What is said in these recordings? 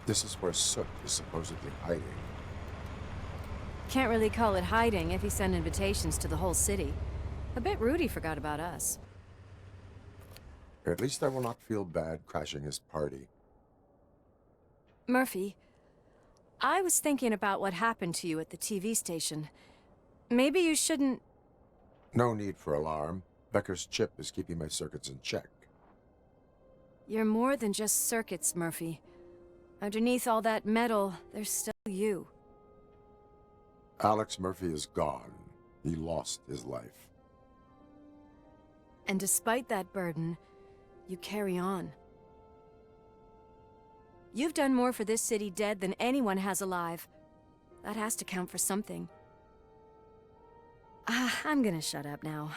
This is where Soot is supposedly hiding. Can't really call it hiding if he sent invitations to the whole city. A bit rude he forgot about us. At least I will not feel bad crashing his party. Murphy, I was thinking about what happened to you at the TV station. Maybe you shouldn't... No need for alarm. Becker's chip is keeping my circuits in check. You're more than just circuits, Murphy. Underneath all that metal, there's still you. Alex Murphy is gone. He lost his life. And despite that burden, you carry on. You've done more for this city dead than anyone has alive. That has to count for something. I'm gonna shut up now.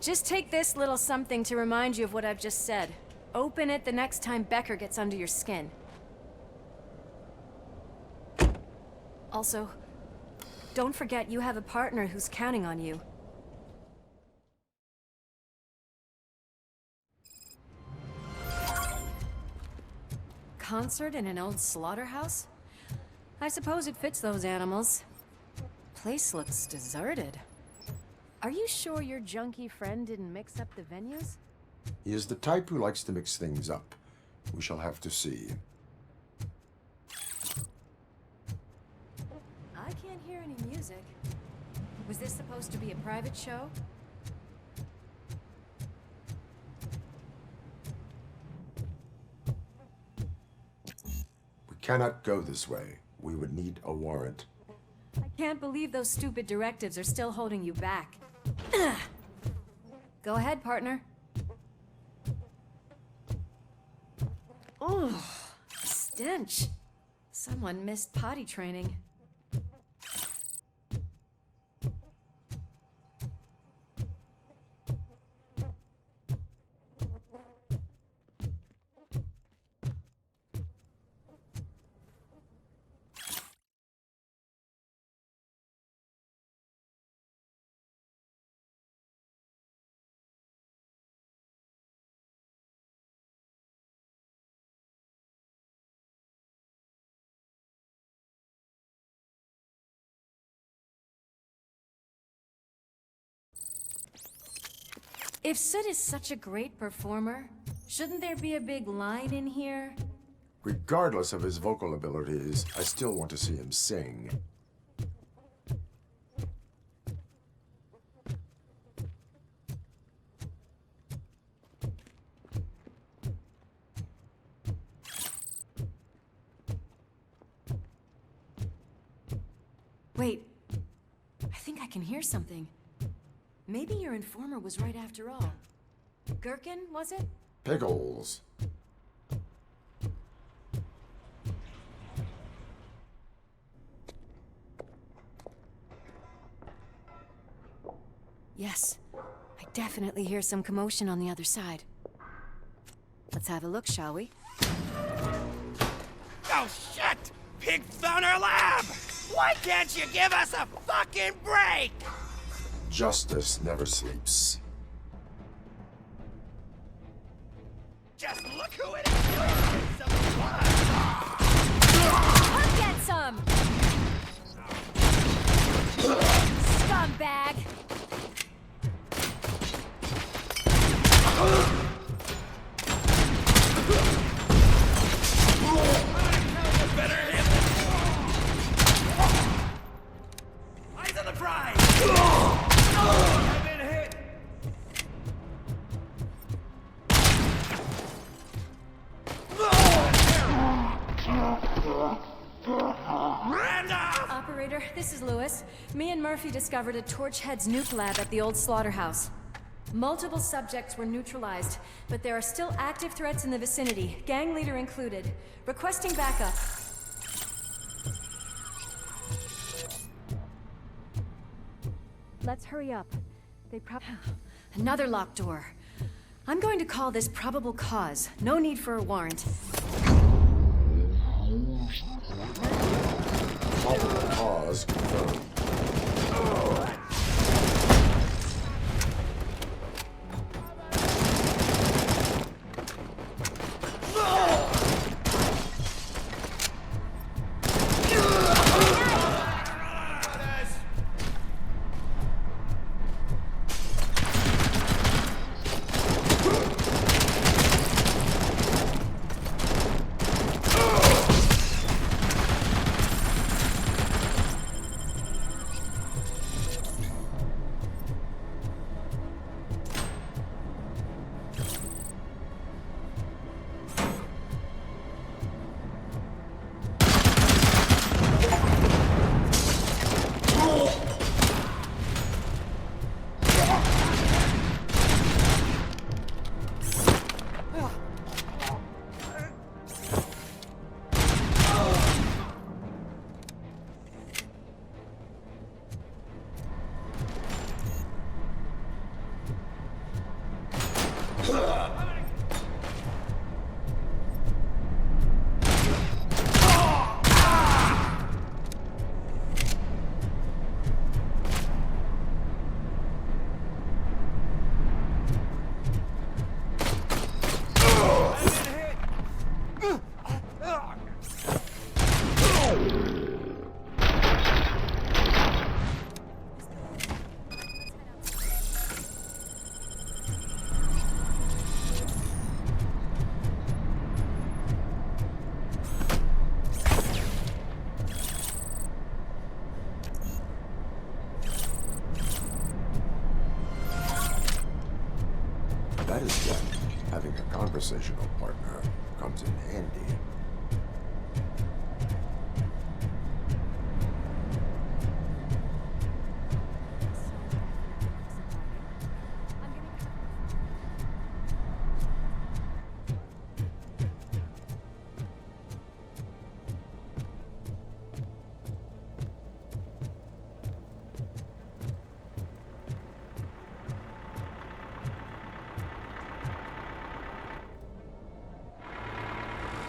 Just take this little something to remind you of what I've just said. Open it the next time Becker gets under your skin. Also, don't forget you have a partner who's counting on you. Concert in an old slaughterhouse? I suppose it fits those animals. Place looks deserted. Are you sure your junkie friend didn't mix up the venues? He is the type who likes to mix things up. We shall have to see. I can't hear any music. Was this supposed to be a private show? We cannot go this way. We would need a warrant. I can't believe those stupid directives are still holding you back. Go ahead, partner. Oh, stench. Someone missed potty training. If Sid is such a great performer, shouldn't there be a big line in here? Regardless of his vocal abilities, I still want to see him sing. Wait, I think I can hear something. Maybe your informer was right after all. Gherkin, was it? Pickles. Yes, I definitely hear some commotion on the other side. Let's have a look, shall we? Oh shit! Pig found our lab! Why can't you give us a fucking break? Justice never sleeps. Just look who it is! Some blood. I'll get some! Scumbag! Better hit this. Eyes on the prize! I've been hit! Randolph! Operator, this is Lewis. Me and Murphy discovered a Torchhead's nuke lab at the old slaughterhouse. Multiple subjects were neutralized, but there are still active threats in the vicinity, gang leader included. Requesting backup. Let's hurry up. Another locked door. I'm going to call this probable cause. No need for a warrant. Probable cause confirmed. That is when having a conversational partner comes in handy.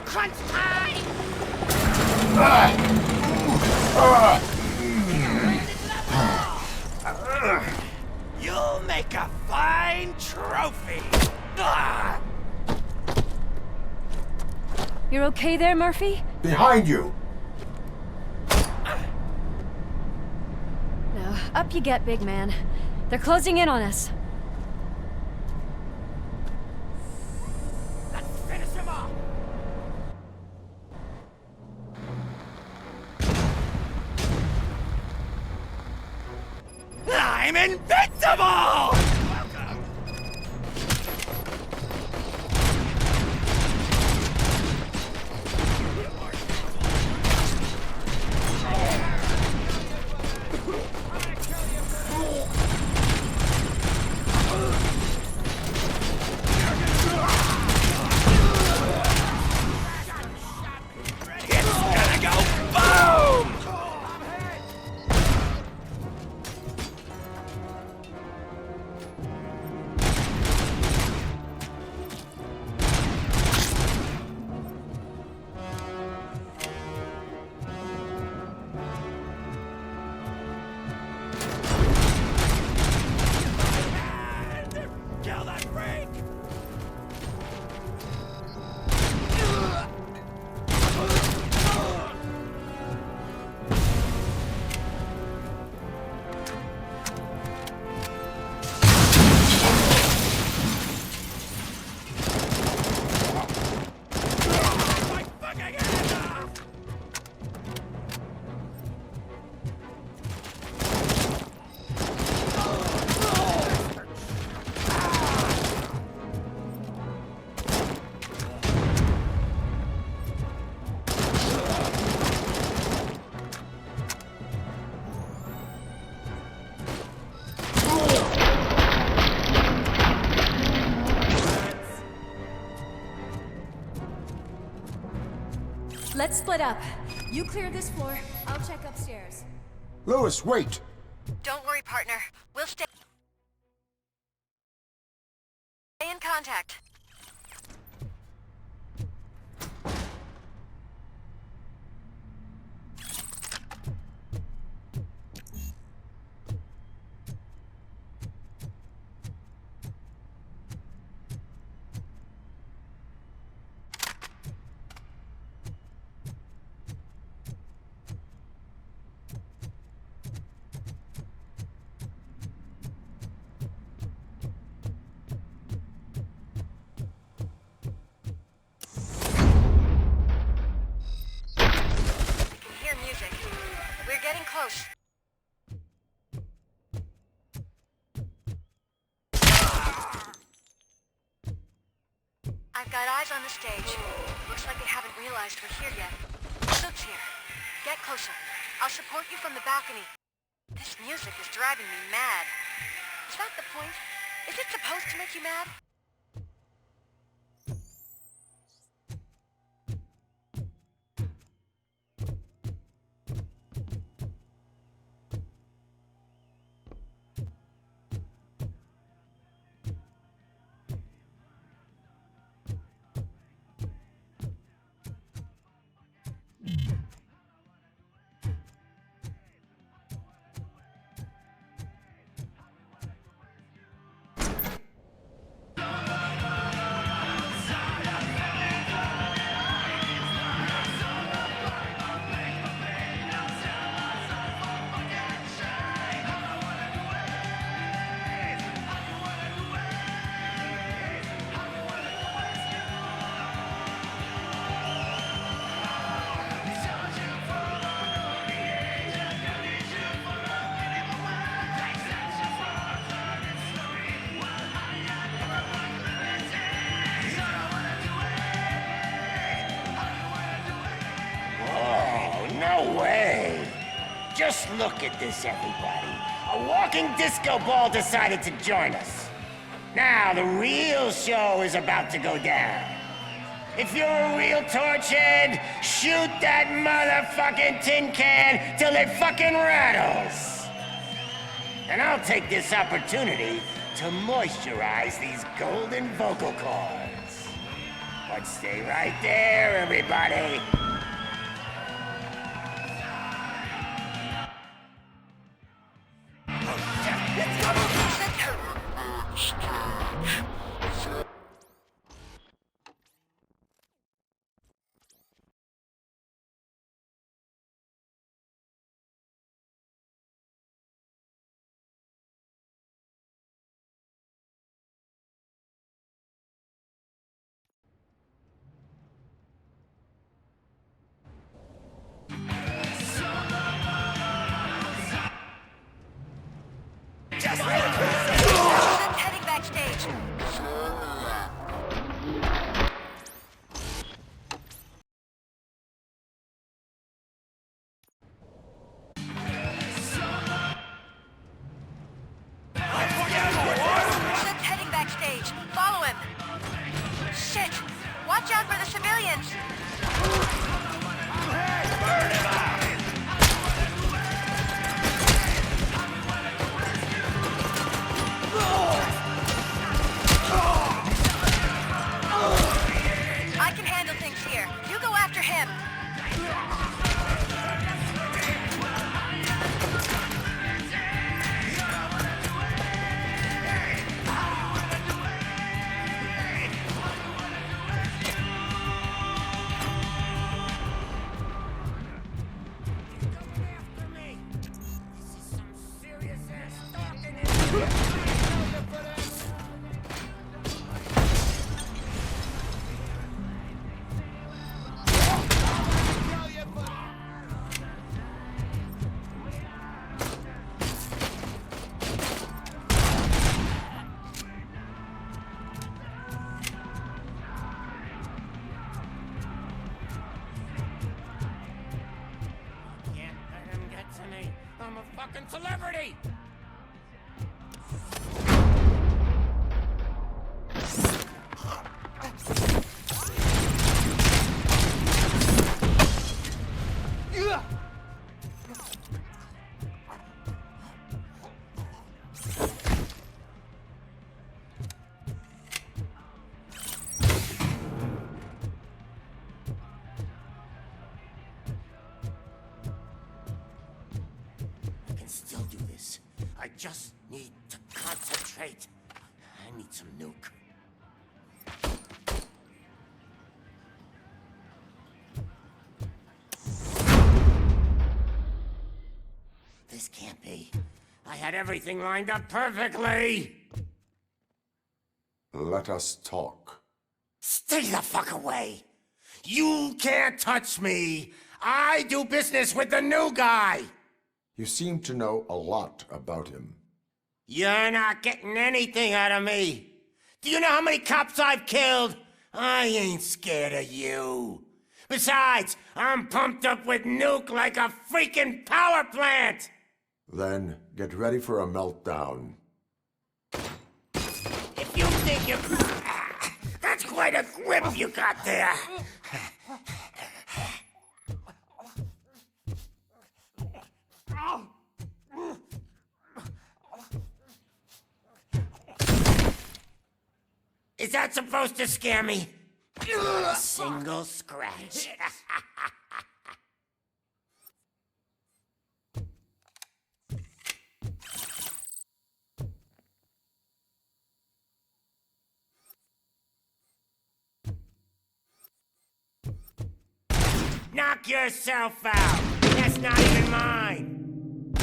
Crunch time! You'll make a fine trophy! You're okay there, Murphy? Behind you! No, up you get, big man. They're closing in on us. Let's finish him off! I'm invincible! Welcome! It's gonna go boom! Kill that freak! My fucking hands off! Let's split up. You clear this floor, I'll check upstairs. Lewis, wait! Don't worry, partner. We'll stay in contact. We're getting close. I've got eyes on the stage. Looks like they haven't realized we're here yet. Soup's here. Get closer. I'll support you from the balcony. This music is driving me mad. Is that the point? Is it supposed to make you mad? Just look at this, everybody. A walking disco ball decided to join us. Now, the real show is about to go down. If you're a real torchhead, shoot that motherfucking tin can till it fucking rattles. And I'll take this opportunity to moisturize these golden vocal cords. But stay right there, everybody. Heading backstage. Seth's heading backstage. Follow him. Shit! Watch out for the civilians! I can handle things here. You go after him. Can't let him get to me. I'm a fucking celebrity! I can still do this. I just need to concentrate. I need some nuke. This can't be. I had everything lined up perfectly! Let us talk. Stay the fuck away! You can't touch me! I do business with the new guy! You seem to know a lot about him. You're not getting anything out of me! Do you know how many cops I've killed? I ain't scared of you. Besides, I'm pumped up with nuke like a freaking power plant! Then get ready for a meltdown. If you think you... That's quite a grip you got there! Is that supposed to scare me? A single scratch. Knock yourself out! That's not even mine!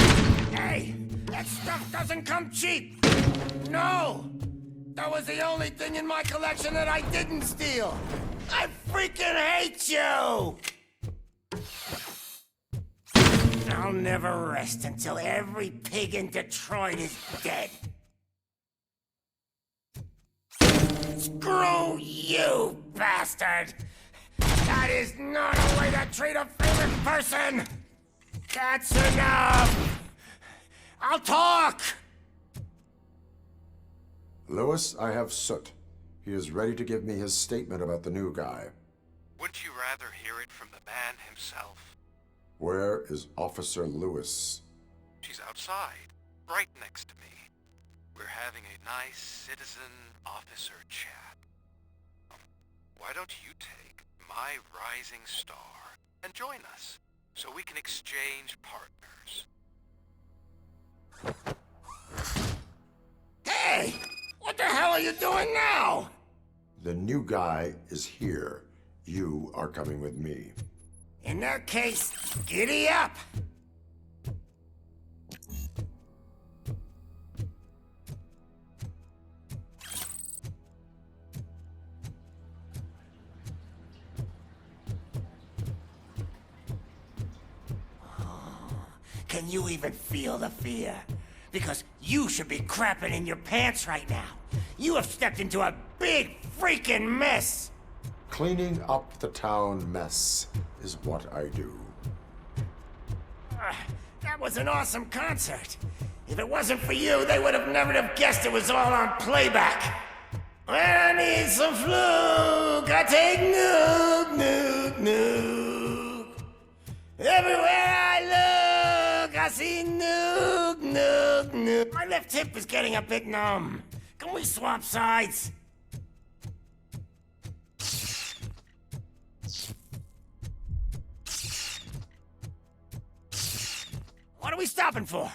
Hey! That stuff doesn't come cheap! No! That was the only thing in my collection that I didn't steal! I freaking hate you! I'll never rest until every pig in Detroit is dead. Screw you, bastard! That is not a way to treat a famous person! That's enough! I'll talk! Lewis, I have Soot. He is ready to give me his statement about the new guy. Wouldn't you rather hear it from the man himself? Where is Officer Lewis? She's outside, right next to me. We're having a nice citizen-officer chat. Why don't you take my rising star and join us, so we can exchange partners? Hey! What the hell are you doing now? The new guy is here. You are coming with me. In that case, giddy up! Can you even feel the fear? Because you should be crapping in your pants right now. You have stepped into a big freaking mess! Cleaning up the town mess is what I do. That was an awesome concert. If it wasn't for you, they would have never have guessed it was all on playback. When I need some fluke, I take nuke, nuke, nuke. Everywhere I look, I see nuke, nuke, nuke. My left hip is getting a bit numb. Can we swap sides? What are we stopping for?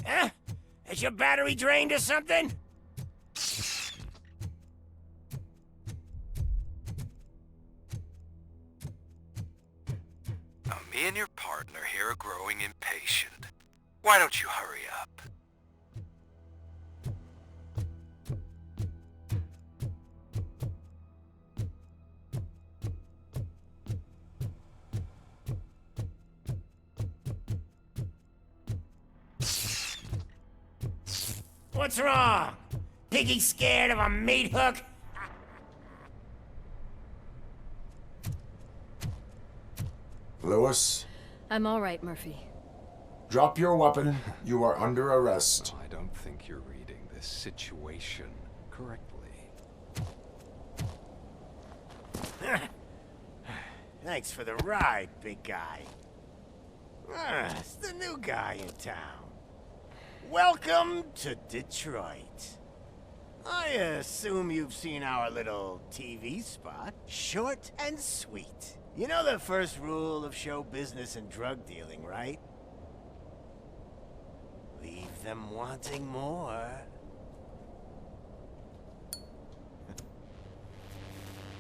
Huh? Is your battery drained or something? Now, me and your partner here are growing impatient. Why don't you hurry up? What's wrong? Piggy scared of a meat hook? Lewis, I'm all right, Murphy. drop your weapon. You are under arrest. I don't think you're reading this situation correctly. Thanks for the ride, big guy. It's the new guy in town. Welcome to Detroit. I assume you've seen our little TV spot. Short and sweet. You know the first rule of show business and drug dealing, right? Leave them wanting more.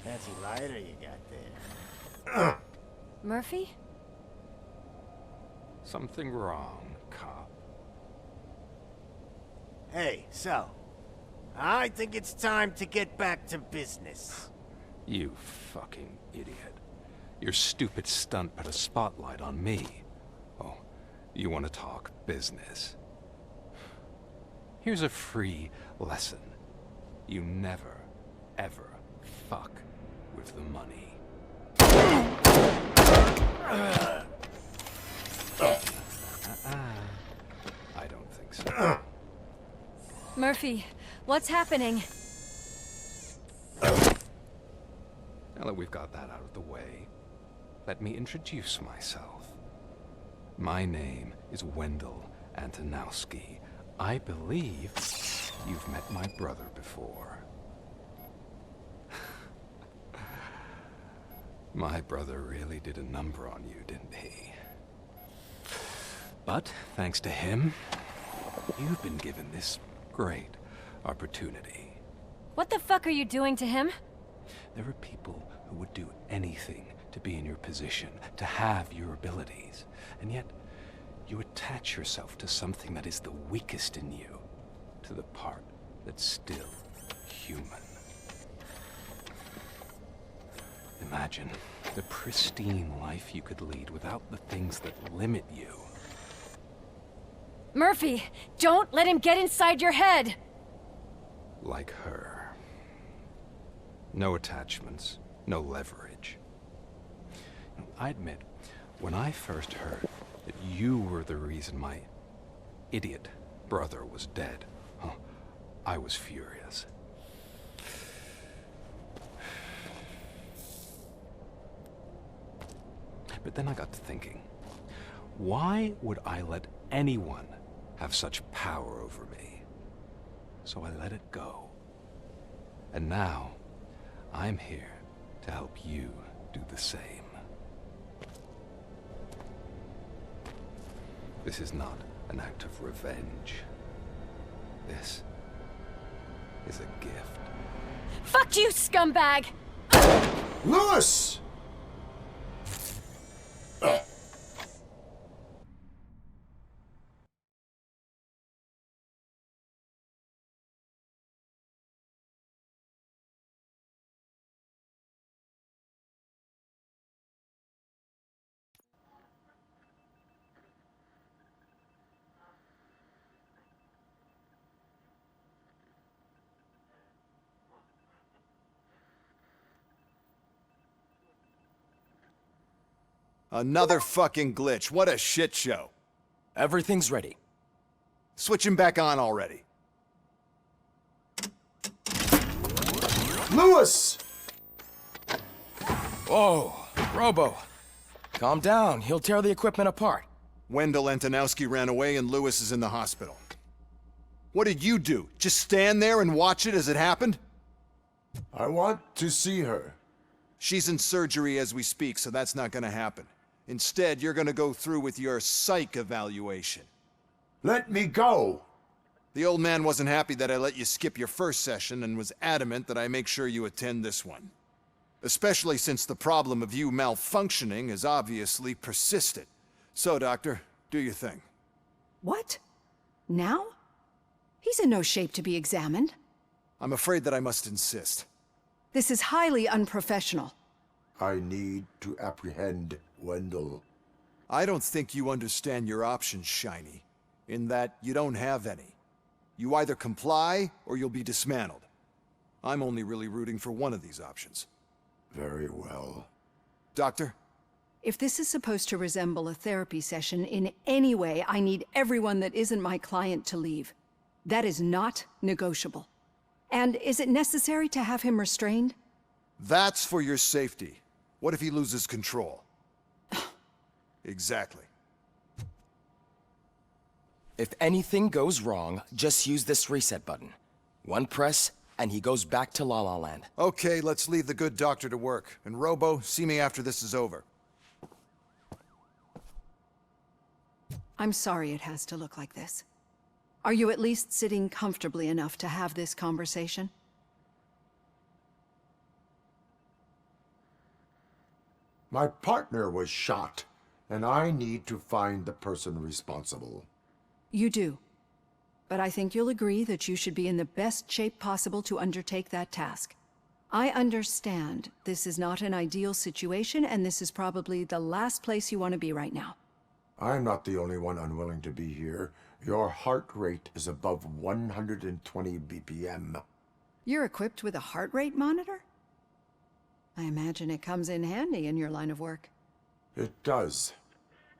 Fancy lighter you got there. Murphy? Something wrong, cop. Hey, so, I think it's time to get back to business. You fucking idiot. Your stupid stunt put a spotlight on me. Oh, you want to talk business? Here's a free lesson. You never, ever fuck with the money. I don't think so. Murphy, what's happening? Now that we've got that out of the way, let me introduce myself. My name is Wendell Antonowski. I believe you've met my brother before. My brother really did a number on you, didn't he? But thanks to him, you've been given this great opportunity. What the fuck are you doing to him? There are people who would do anything to be in your position, to have your abilities, and yet you attach yourself to something that is the weakest in you, to the part that's still human. Imagine the pristine life you could lead without the things that limit you. Murphy, don't let him get inside your head! Like her. No attachments, no leverage. I admit, when I first heard that you were the reason my idiot brother was dead, I was furious. But then I got to thinking, why would I let anyone have such power over me? So I let it go. And now, I'm here to help you do the same. This is not an act of revenge. This is a gift. Fuck you, scumbag! Lewis! Another fucking glitch. What a shit show. Everything's ready. Switch him back on already. Lewis! Whoa, Robo. Calm down. He'll tear the equipment apart. Wendell Antonowski ran away and Lewis is in the hospital. What did you do? Just stand there and watch it as it happened? I want to see her. She's in surgery as we speak, so that's not gonna happen. Instead, you're gonna go through with your psych evaluation. Let me go! The old man wasn't happy that I let you skip your first session and was adamant that I make sure you attend this one. Especially since the problem of you malfunctioning has obviously persisted. So, Doctor, do your thing. What? Now? He's in no shape to be examined. I'm afraid that I must insist. This is highly unprofessional. I need to apprehend Wendell. I don't think you understand your options, Shiny. In that you don't have any. You either comply or you'll be dismantled. I'm only really rooting for one of these options. Very well. Doctor? If this is supposed to resemble a therapy session in any way, I need everyone that isn't my client to leave. That is not negotiable. And is it necessary to have him restrained? That's for your safety. What if he loses control? Exactly. If anything goes wrong, just use this reset button. One press, and he goes back to La La Land. Okay, let's leave the good doctor to work. And Robo, see me after this is over. I'm sorry it has to look like this. Are you at least sitting comfortably enough to have this conversation? My partner was shot, and I need to find the person responsible. You do. But I think you'll agree that you should be in the best shape possible to undertake that task. I understand this is not an ideal situation, and this is probably the last place you want to be right now. I'm not the only one unwilling to be here. Your heart rate is above 120 BPM. You're equipped with a heart rate monitor? I imagine it comes in handy in your line of work. It does.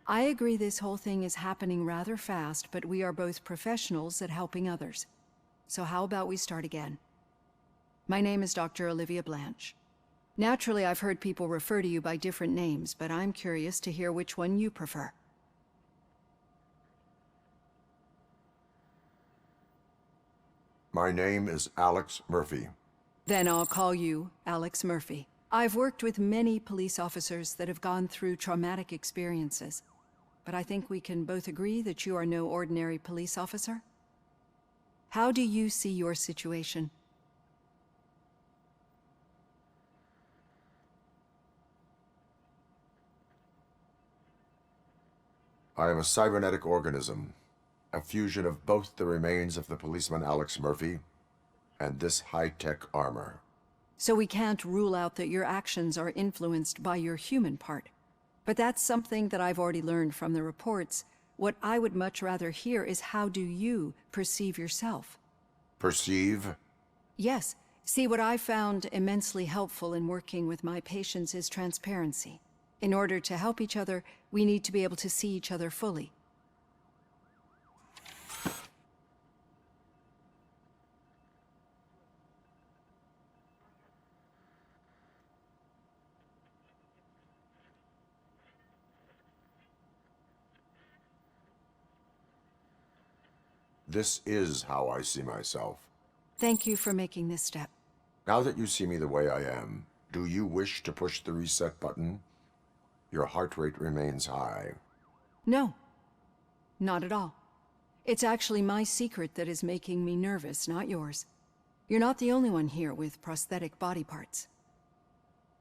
I agree this whole thing is happening rather fast, but we are both professionals at helping others. So how about we start again? My name is Dr. Olivia Blanche. Naturally, I've heard people refer to you by different names, but I'm curious to hear which one you prefer. My name is Alex Murphy. Then I'll call you Alex Murphy. I've worked with many police officers that have gone through traumatic experiences, but I think we can both agree that you are no ordinary police officer. How do you see your situation? I am a cybernetic organism, a fusion of both the remains of the policeman Alex Murphy and this high-tech armor. So we can't rule out that your actions are influenced by your human part. But that's something that I've already learned from the reports. What I would much rather hear is how do you perceive yourself? Perceive? Yes. See, what I found immensely helpful in working with my patients is transparency. In order to help each other, we need to be able to see each other fully. This is how I see myself. Thank you for making this step. Now that you see me the way I am, do you wish to push the reset button? Your heart rate remains high. No, not at all. It's actually my secret that is making me nervous, not yours. You're not the only one here with prosthetic body parts.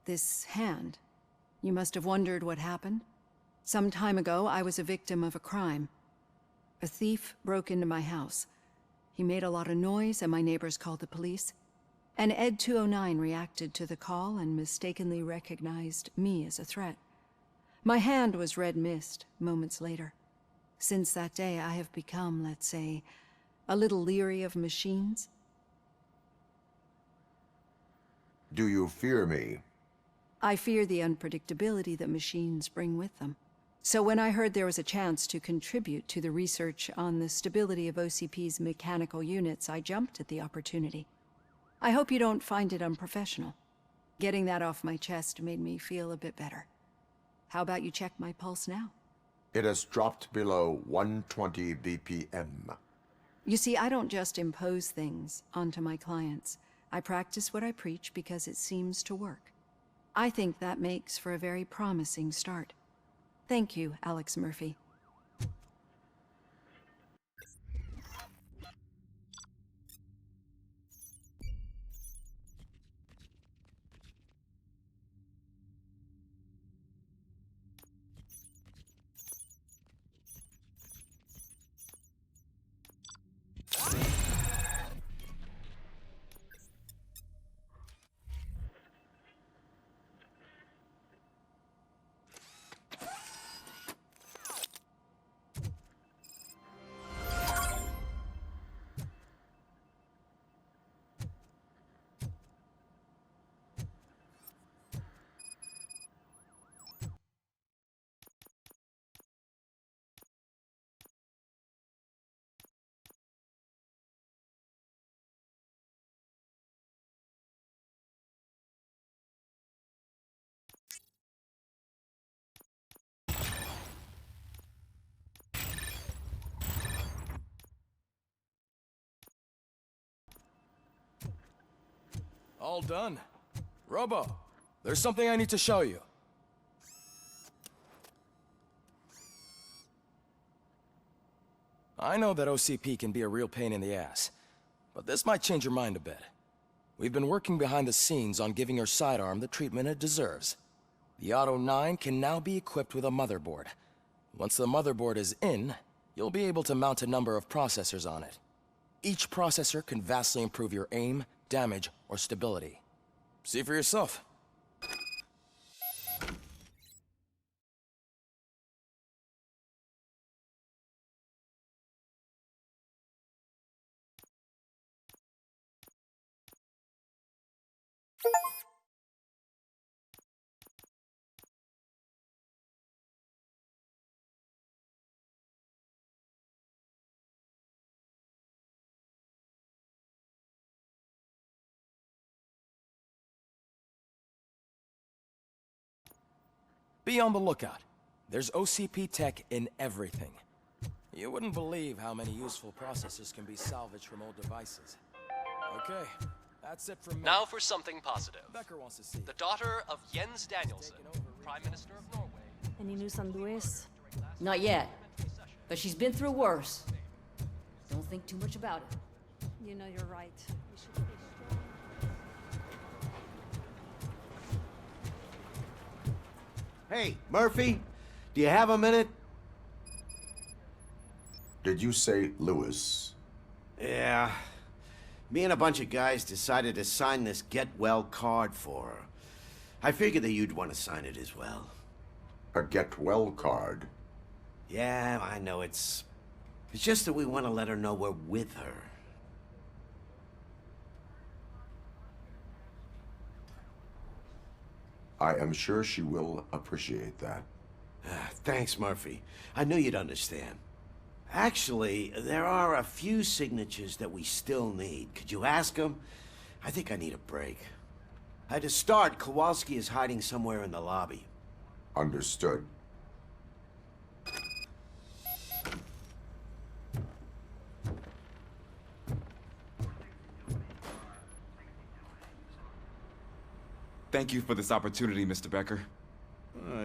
This hand, you must have wondered what happened. Some time ago, I was a victim of a crime. A thief broke into my house. He made a lot of noise and my neighbors called the police. And Ed 209 reacted to the call and mistakenly recognized me as a threat. My hand was red mist moments later. Since that day, I have become, let's say, a little leery of machines. Do you fear me? I fear the unpredictability that machines bring with them. So when I heard there was a chance to contribute to the research on the stability of OCP's mechanical units, I jumped at the opportunity. I hope you don't find it unprofessional. Getting that off my chest made me feel a bit better. How about you check my pulse now? It has dropped below 120 BPM. You see, I don't just impose things onto my clients. I practice what I preach because it seems to work. I think that makes for a very promising start. Thank you, Alex Murphy. All done. Robo, there's something I need to show you. I know that OCP can be a real pain in the ass, but this might change your mind a bit. We've been working behind the scenes on giving your sidearm the treatment it deserves. The Auto 9 can now be equipped with a motherboard. Once the motherboard is in, you'll be able to mount a number of processors on it. Each processor can vastly improve your aim, damage, or stability. See for yourself. Be on the lookout. There's OCP tech in everything. You wouldn't believe how many useful processors can be salvaged from old devices. Okay, that's it from me. Now for something positive. Becker wants to see you. The daughter of Jens Danielson, Prime Minister of Norway. Any news on Luis? Not yet, but she's been through worse. Don't think too much about it. You know you're right. We should stay strong. Hey, Murphy, do you have a minute? Did you say Lewis? Yeah. Me and a bunch of guys decided to sign this get well card for her. I figured that you'd want to sign it as well. A get well card? Yeah, I know it's just that we want to let her know we're with her. I am sure she will appreciate that. Thanks, Murphy. I knew you'd understand. Actually, there are a few signatures that we still need. Could you ask them? I think I need a break. To start, Kowalski is hiding somewhere in the lobby. Understood. Thank you for this opportunity, Mr. Becker.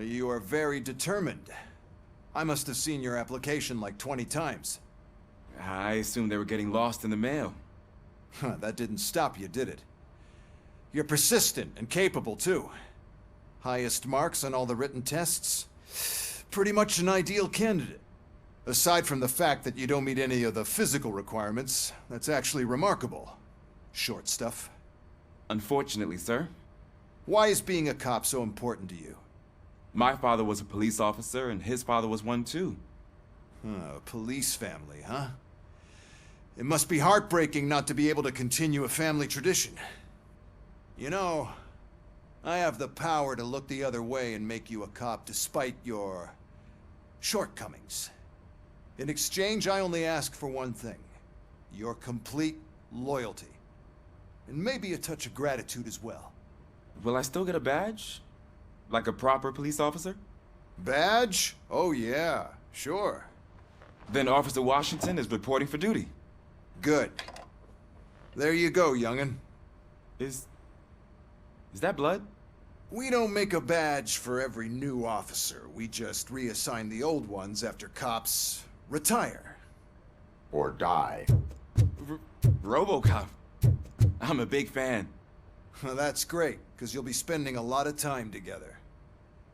You are very determined. I must have seen your application like 20 times. I assumed they were getting lost in the mail. That didn't stop you, did it? You're persistent and capable, too. Highest marks on all the written tests. Pretty much an ideal candidate. Aside from the fact that you don't meet any of the physical requirements, that's actually remarkable. Short stuff. Unfortunately, sir. Why is being a cop so important to you? My father was a police officer, and his father was one, too. A police family, huh? It must be heartbreaking not to be able to continue a family tradition. You know, I have the power to look the other way and make you a cop despite your shortcomings. In exchange, I only ask for one thing. Your complete loyalty. And maybe a touch of gratitude as well. Will I still get a badge? Like a proper police officer? Badge? Oh yeah, sure. Then Officer Washington is reporting for duty. Good. There you go, young'un. Is that blood? We don't make a badge for every new officer. We just reassign the old ones after cops retire. Or die. ROBOCOP. I'm a big fan. That's great, because you'll be spending a lot of time together.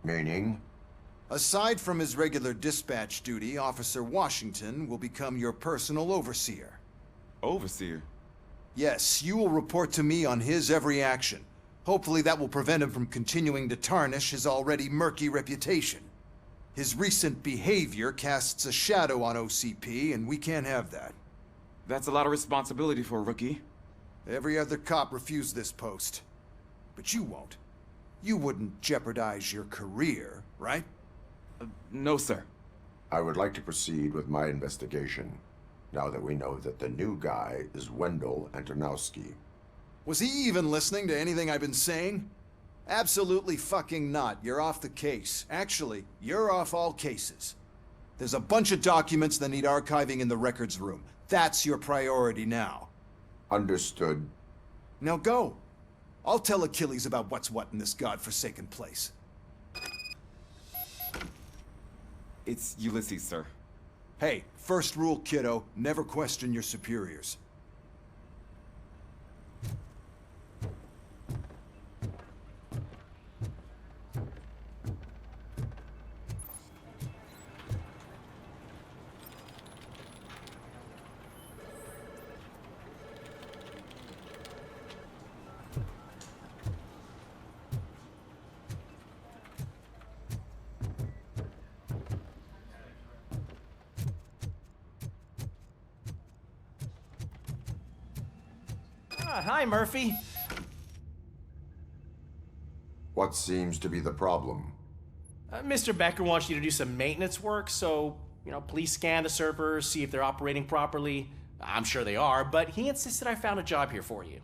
Meaning? Aside from his regular dispatch duty, Officer Washington will become your personal overseer. Overseer? Yes, you will report to me on his every action. Hopefully that will prevent him from continuing to tarnish his already murky reputation. His recent behavior casts a shadow on OCP, and we can't have that. That's a lot of responsibility for a rookie. Every other cop refused this post. But you won't. You wouldn't jeopardize your career, right? No, sir. I would like to proceed with my investigation, now that we know that the new guy is Wendell Antonowski. Was he even listening to anything I've been saying? Absolutely fucking not. You're off the case. Actually, you're off all cases. There's a bunch of documents that need archiving in the records room. That's your priority now. Understood. Now go. I'll tell Achilles about what's what in this godforsaken place. It's Ulysses, sir. Hey, first rule, kiddo, never question your superiors. Hi, Murphy. What seems to be the problem? Mr. Becker wants you to do some maintenance work, so, please scan the servers, see if they're operating properly. I'm sure they are, but he insisted I found a job here for you.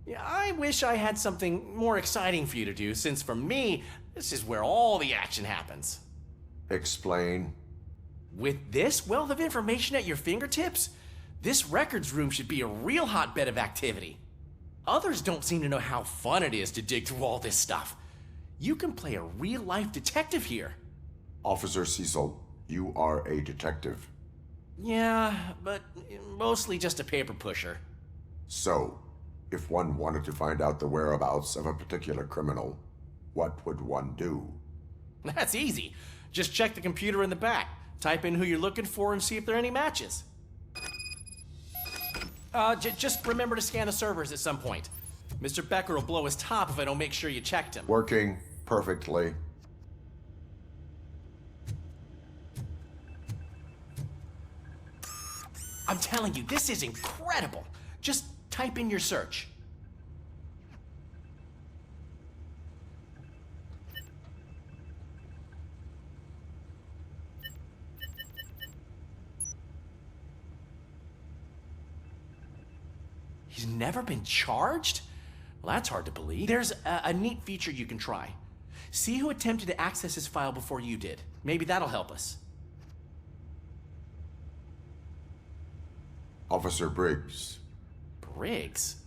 Yeah, I wish I had something more exciting for you to do, since for me, this is where all the action happens. Explain. With this wealth of information at your fingertips, this records room should be a real hotbed of activity. Others don't seem to know how fun it is to dig through all this stuff. You can play a real-life detective here. Officer Cecil, you are a detective. Yeah, but mostly just a paper pusher. So, if one wanted to find out the whereabouts of a particular criminal, what would one do? That's easy. Just check the computer in the back, type in who you're looking for, and see if there are any matches. Just remember to scan the servers at some point. Mr. Becker will blow his top if I don't make sure you checked him. Working perfectly. I'm telling you, this is incredible. Just type in your search. He's never been charged? Well, that's hard to believe. There's a neat feature you can try. See who attempted to access his file before you did. Maybe that'll help us. Officer Briggs. Briggs?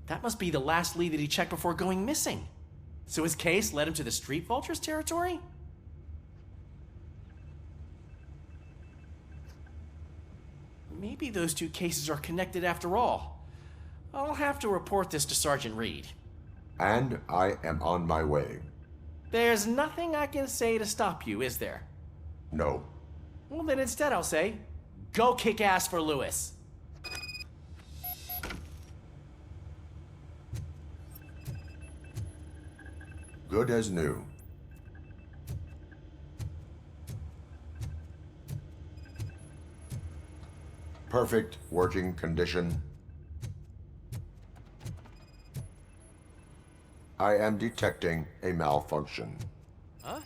That must be the last lead that he checked before going missing. So his case led him to the Street Vultures territory? Maybe those two cases are connected after all. I'll have to report this to Sergeant Reed. And I am on my way. There's nothing I can say to stop you, is there? No. Well, then instead I'll say, go kick ass for Lewis. Good as new. Perfect working condition. I am detecting a malfunction. Huh?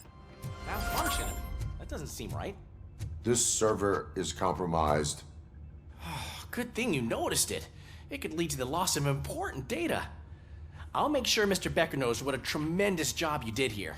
Malfunction? That doesn't seem right. This server is compromised. Good thing you noticed it. It could lead to the loss of important data. I'll make sure Mr. Becker knows what a tremendous job you did here.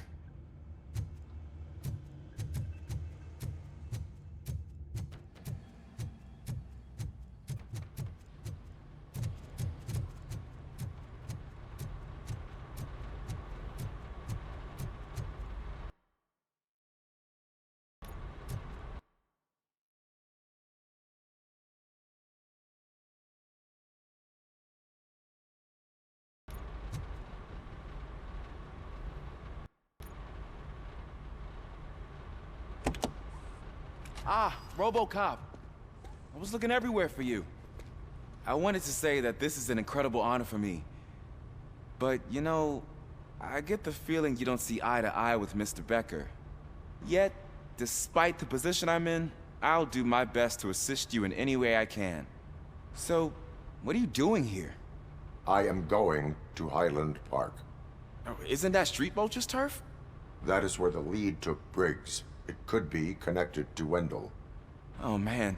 Ah, ROBOCOP. I was looking everywhere for you. I wanted to say that this is an incredible honor for me. But, you know, I get the feeling you don't see eye to eye with Mr. Becker. Yet, despite the position I'm in, I'll do my best to assist you in any way I can. So, what are you doing here? I am going to Highland Park. Oh, isn't that Street Vulture's turf? That is where the lead took Briggs. It could be connected to Wendell. Oh, man.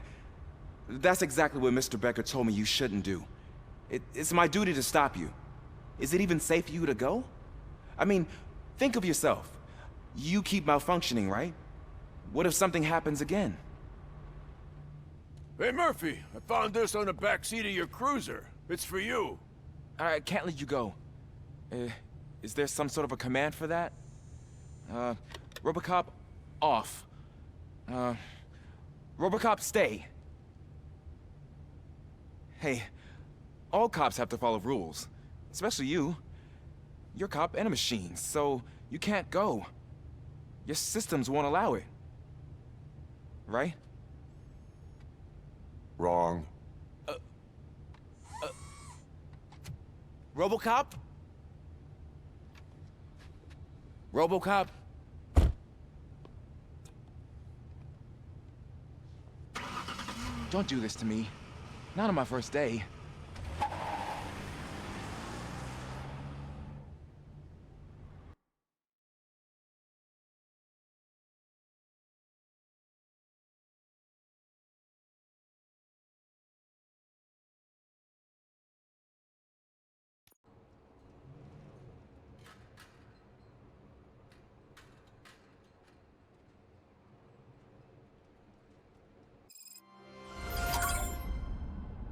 That's exactly what Mr. Becker told me you shouldn't do. It's my duty to stop you. Is it even safe for you to go? I mean, think of yourself. You keep malfunctioning, right? What if something happens again? Hey, Murphy, I found this on the back seat of your cruiser. It's for you. I can't let you go. Is there some sort of a command for that? ROBOCOP, off. ROBOCOP, stay. Hey, all cops have to follow rules. Especially you. You're a cop and a machine, so you can't go. Your systems won't allow it. Right? Wrong. ROBOCOP? ROBOCOP? Don't do this to me. Not on my first day.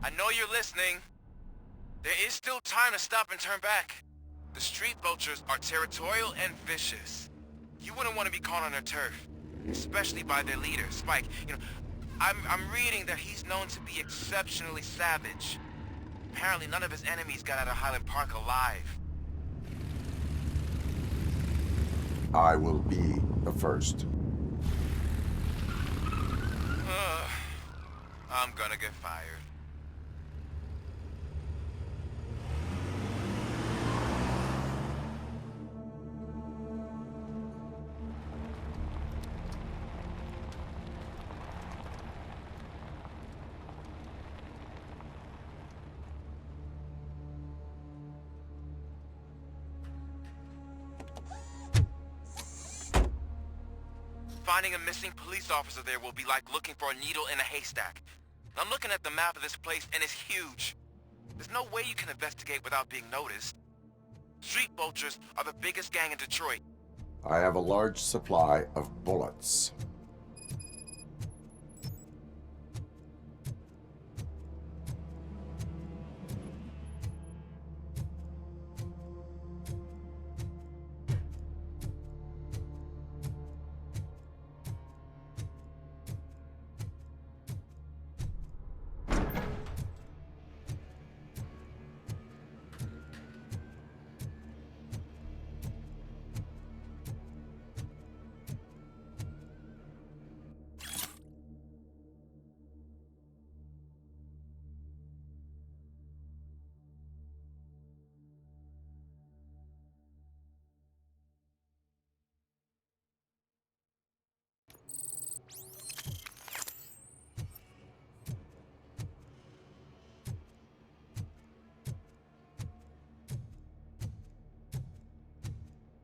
I know you're listening. There is still time to stop and turn back. The Street Vultures are territorial and vicious. You wouldn't want to be caught on their turf, especially by their leader, Spike. You know, I'm reading that he's known to be exceptionally savage. Apparently none of his enemies got out of Highland Park alive. I will be the first. I'm gonna get fired. Finding a missing police officer there will be like looking for a needle in a haystack. I'm looking at the map of this place and it's huge. There's no way you can investigate without being noticed. Street vultures are the biggest gang in Detroit. I have a large supply of bullets.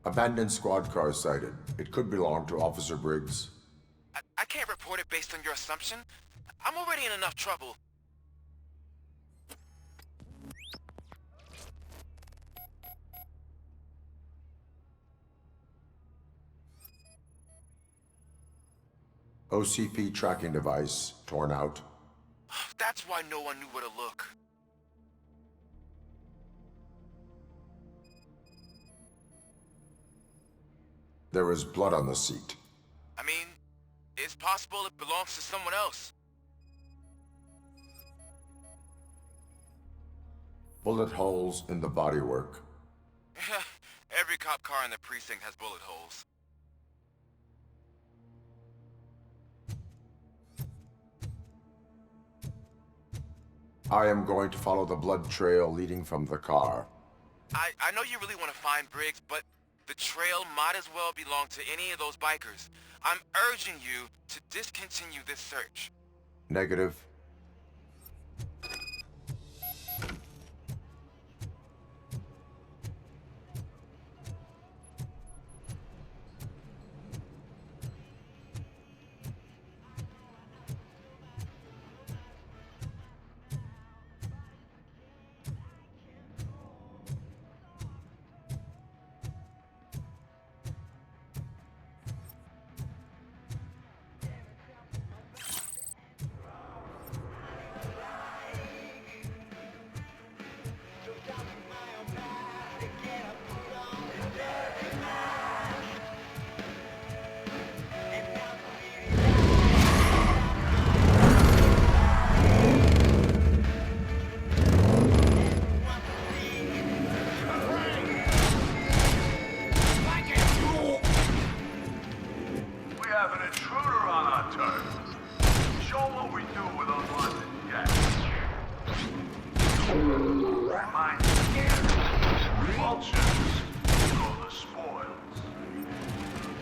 Abandoned squad car sighted. It could belong to Officer Briggs. I can't report it based on your assumption. I'm already in enough trouble. OCP tracking device torn out. That's why no one knew where to look. There is blood on the seat. I mean, it's possible it belongs to someone else. Bullet holes in the bodywork. Every cop car in the precinct has bullet holes. I am going to follow the blood trail leading from the car. I know you really want to find Briggs, but the trail might as well belong to any of those bikers. I'm urging you to discontinue this search. Negative.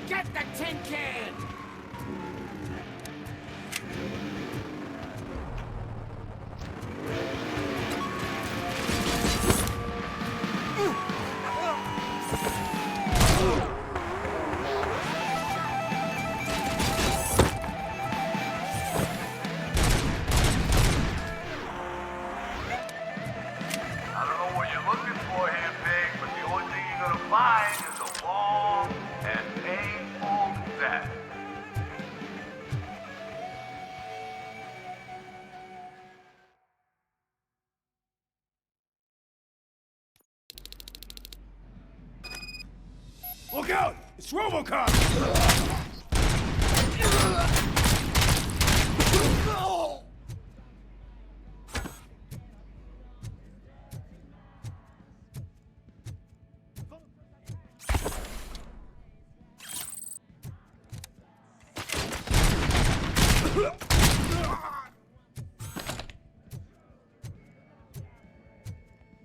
Get the tin can! Look out! It's ROBOCOP!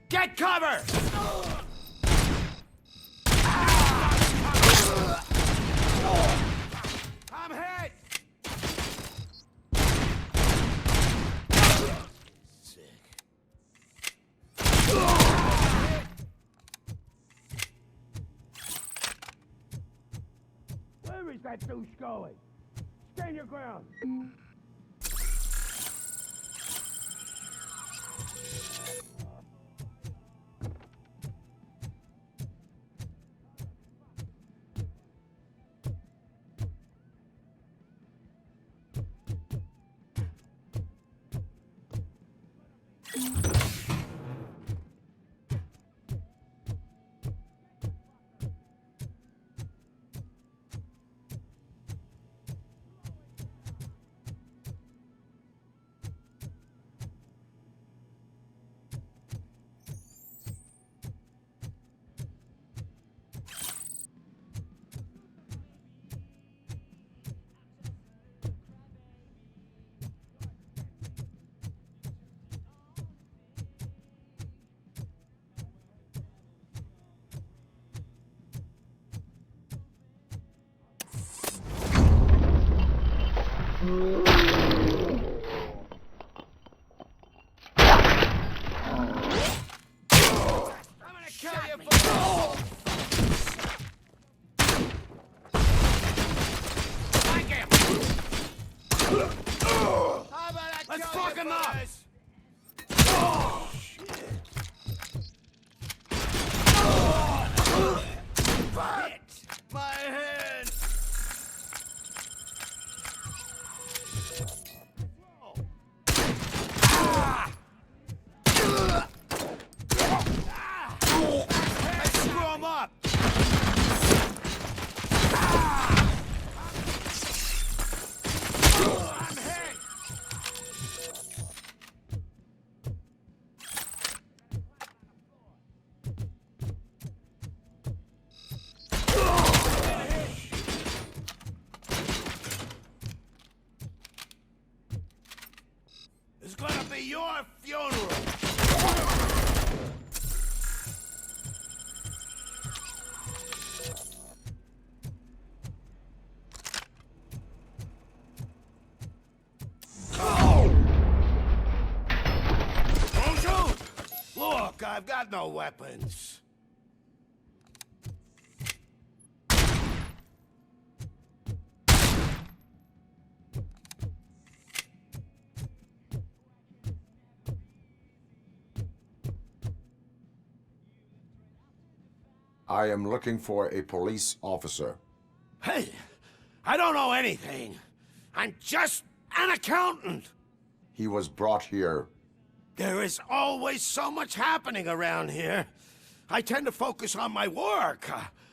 Get cover! I'm hit! Where is that douche going? Stand your ground! Let's fuck him up! My head! Let's screw him up! I'm hit! It's gonna be your funeral! Don't shoot! Look, I've got no weapons. I am looking for a police officer. Hey, I don't know anything. I'm just an accountant. He was brought here. There is always so much happening around here. I tend to focus on my work.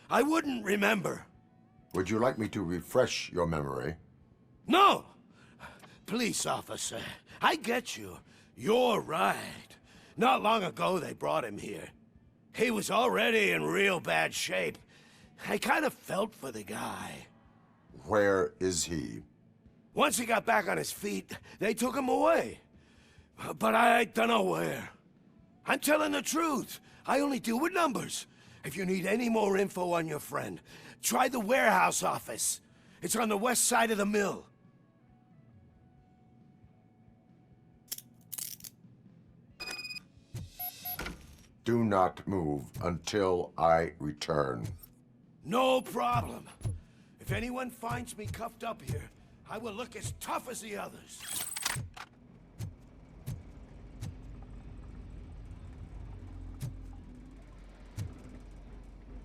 I wouldn't remember. Would you like me to refresh your memory? No! Police officer, I get you. You're right. Not long ago they brought him here. He was already in real bad shape. I kind of felt for the guy. Where is he? Once he got back on his feet, they took him away. But I don't know where. I'm telling the truth. I only deal with numbers. If you need any more info on your friend, try the warehouse office. It's on the west side of the mill. Do not move until I return. No problem. If anyone finds me cuffed up here, I will look as tough as the others.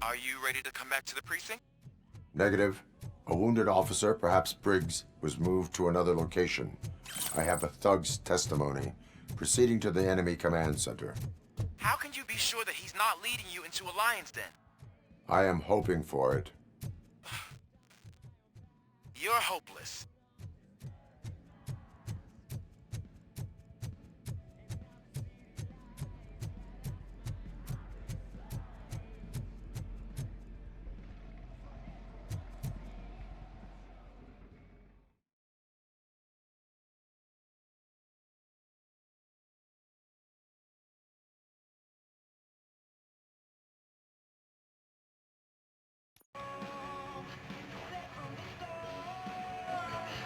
Are you ready to come back to the precinct? Negative. A wounded officer, perhaps Briggs, was moved to another location. I have a thug's testimony, proceeding to the enemy command center. How can you be sure that he's not leading you into a lion's den? I am hoping for it. You're hopeless.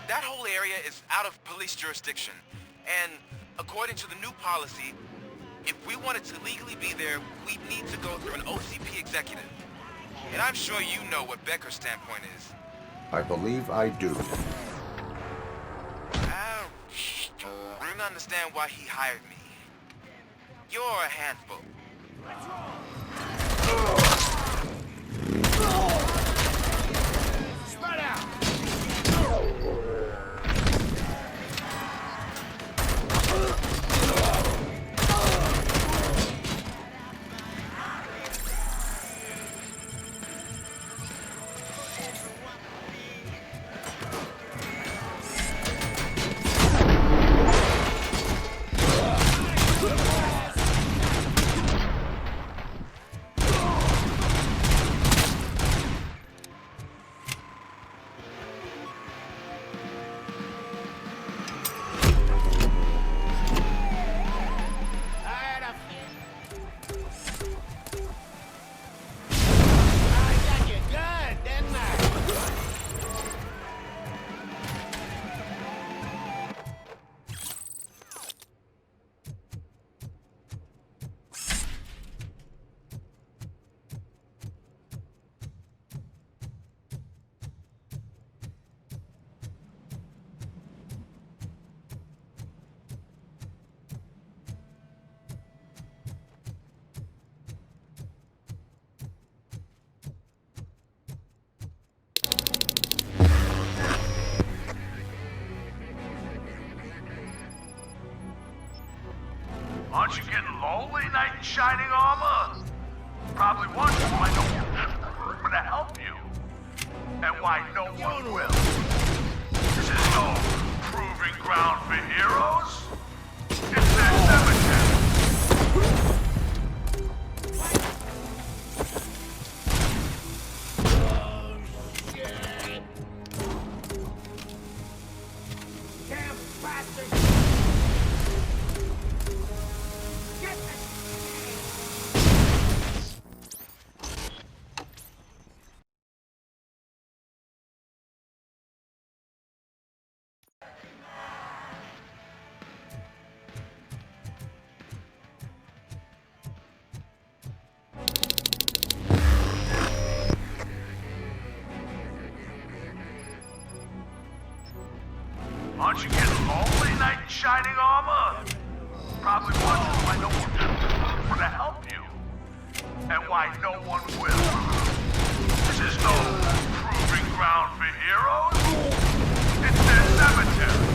That whole area is out of police jurisdiction, and according to the new policy, if we wanted to legally be there, we'd need to go through an OCP executive. And I'm sure you know what Becker's standpoint is. I believe I do. I don't understand why he hired me. You're a handful. Spread out! Aren't you getting lonely, knight in shining armor? Probably wondering why no one to help you. And why no one will. This is no proving ground for heroes. It's their cemetery. Oh, shit! Damn bastard! Get the... Aren't you getting lonely, knight in shining armor? Probably wondering why no one to help you. And why no one will. This is no proving ground for heroes. It's their cemetery.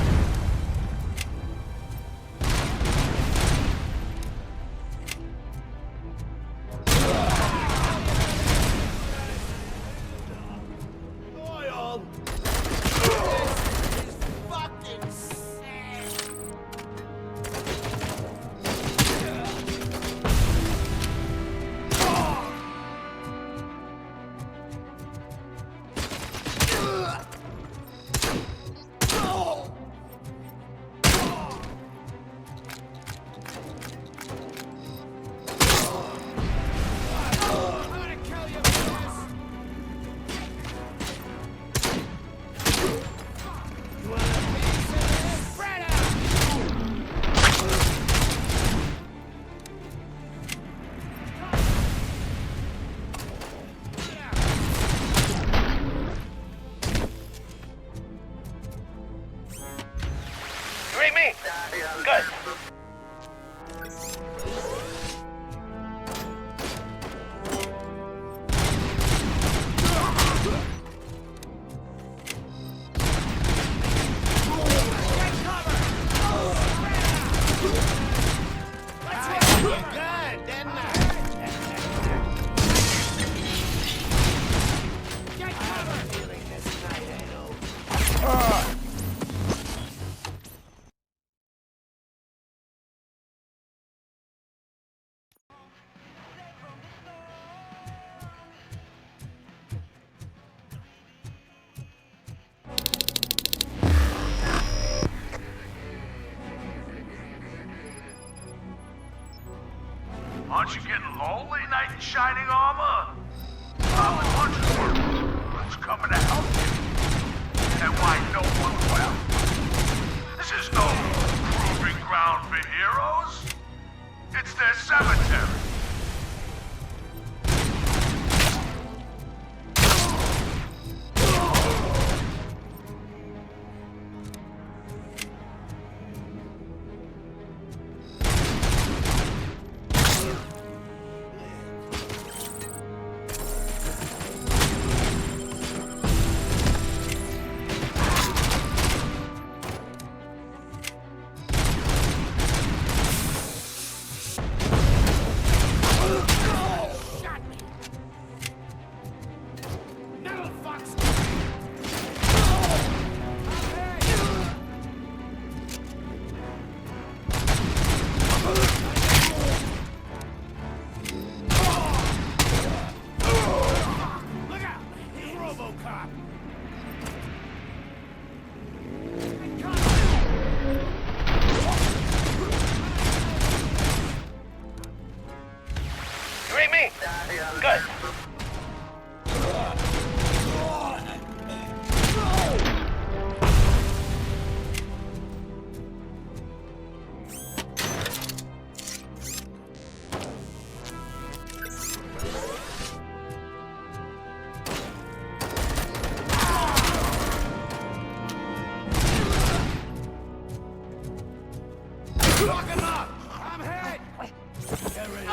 Oil! Me? Good. Aren't you getting lonely, knight in shining armor? Probably wondering who's coming to help you. And why no one will. This is no proving ground for heroes. It's their cemetery. Look out! It's ROBOCOP! You read me? Good. Lock him up! I'm hit! Get ready.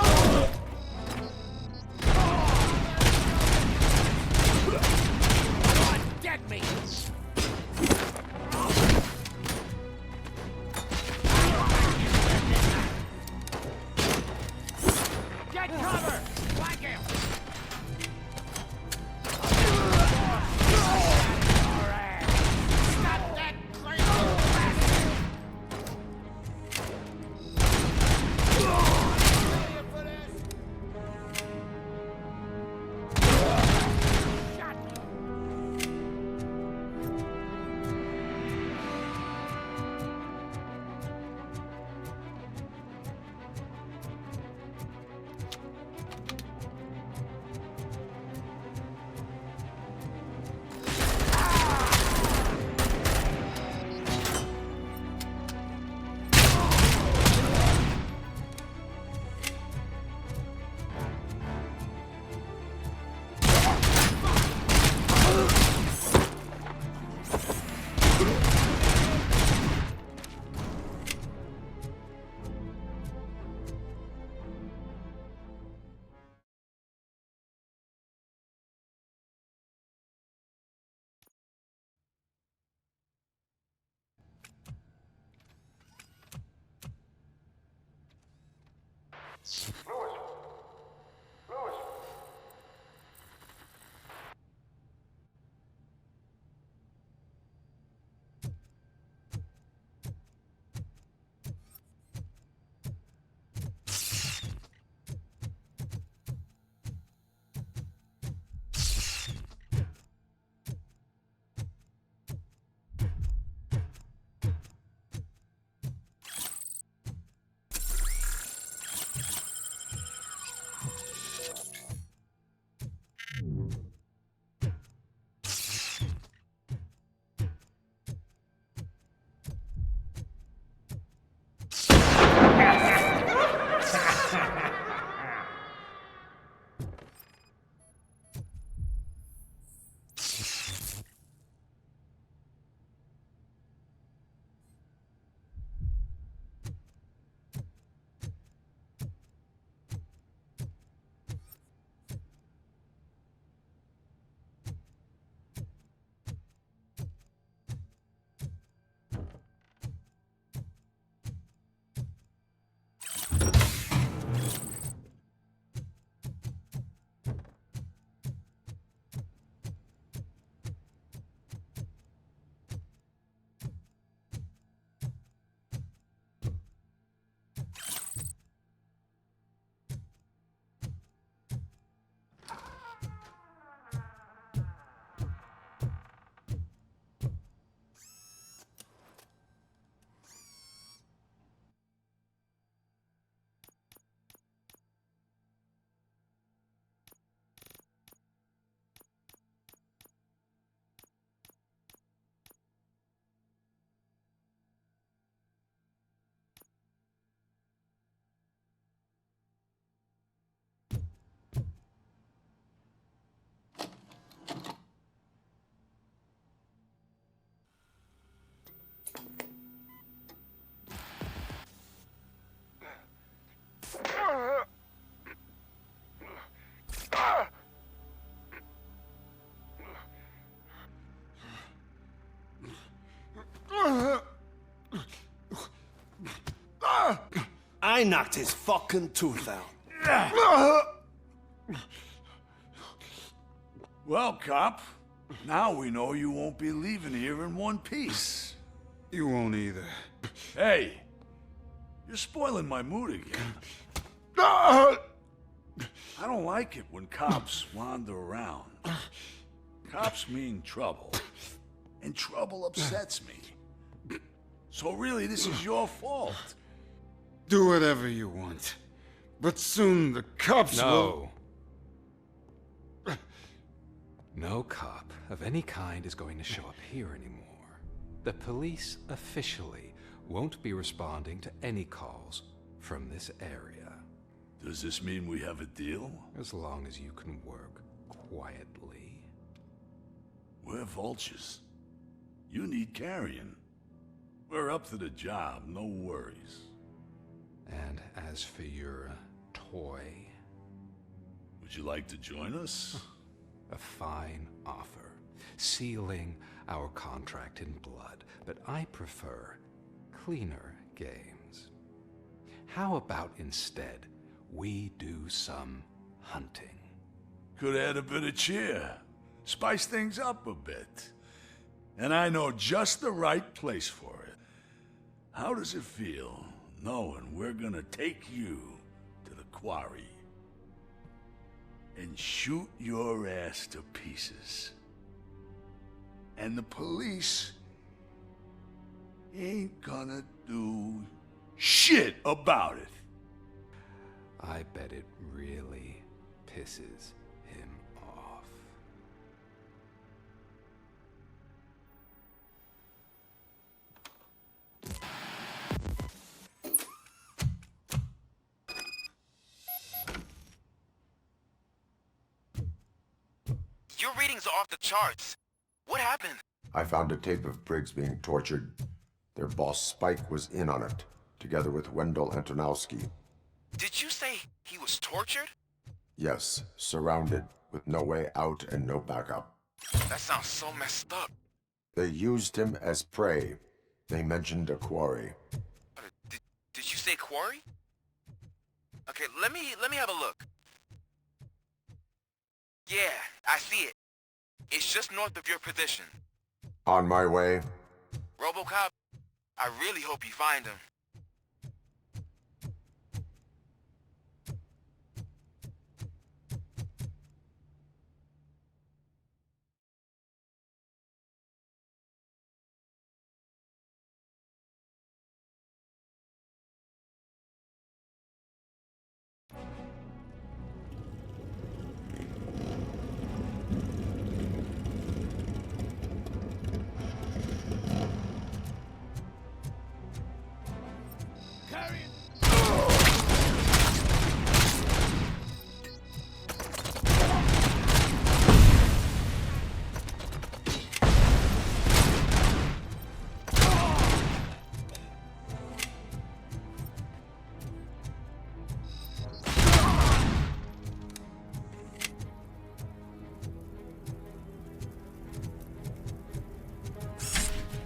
I knocked his fucking tooth out. Well, cop, now we know you won't be leaving here in one piece. You won't either. Hey, you're spoiling my mood again. I don't like it when cops wander around. Cops mean trouble, and trouble upsets me. So really, this is your fault. Do whatever you want. But soon the cops will... No cop of any kind is going to show up here anymore. The police officially won't be responding to any calls from this area. Does this mean we have a deal? As long as you can work quietly. We're vultures. You need carrion. We're up to the job, no worries. And as for your toy... Would you like to join us? A fine offer, sealing our contract in blood, but I prefer cleaner games. How about instead we do some hunting? Could add a bit of cheer, spice things up a bit. And I know just the right place for it. How does it feel knowing we're gonna take you to the quarry and shoot your ass to pieces? And the police ain't gonna do shit about it. I bet it really pisses him off. Your readings are off the charts. What happened? I found a tape of Briggs being tortured. Their boss Spike was in on it, together with Wendell Antonowski. Did you say he was tortured? Yes, surrounded, with no way out and no backup. That sounds so messed up. They used him as prey. They mentioned a quarry. Did you say quarry? Okay, let me have a look. Yeah, I see it. It's just north of your position. On my way. ROBOCOP, I really hope you find him.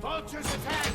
Vultures attack!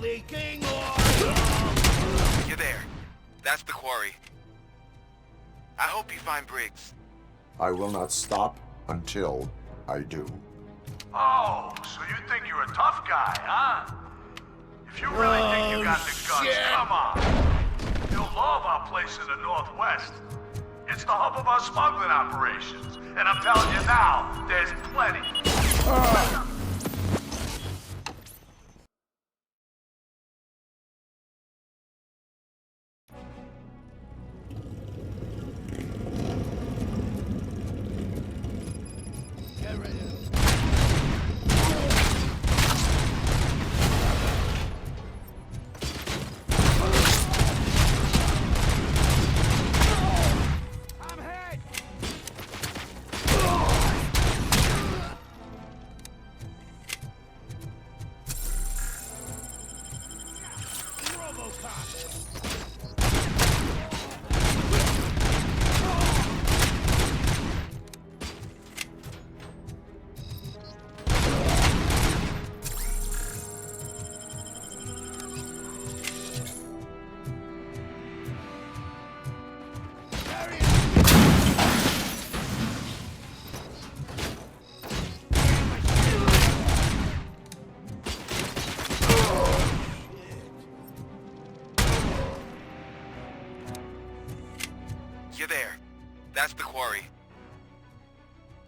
Leaking or... You're there. That's the quarry. I hope you find Briggs. I will not stop until I do. Oh, so you think you're a tough guy, huh? If you really think you got the guts, come on. You'll love our place in the Northwest. It's the hub of our smuggling operations. And I'm telling you now, there's plenty. You're there. That's the quarry.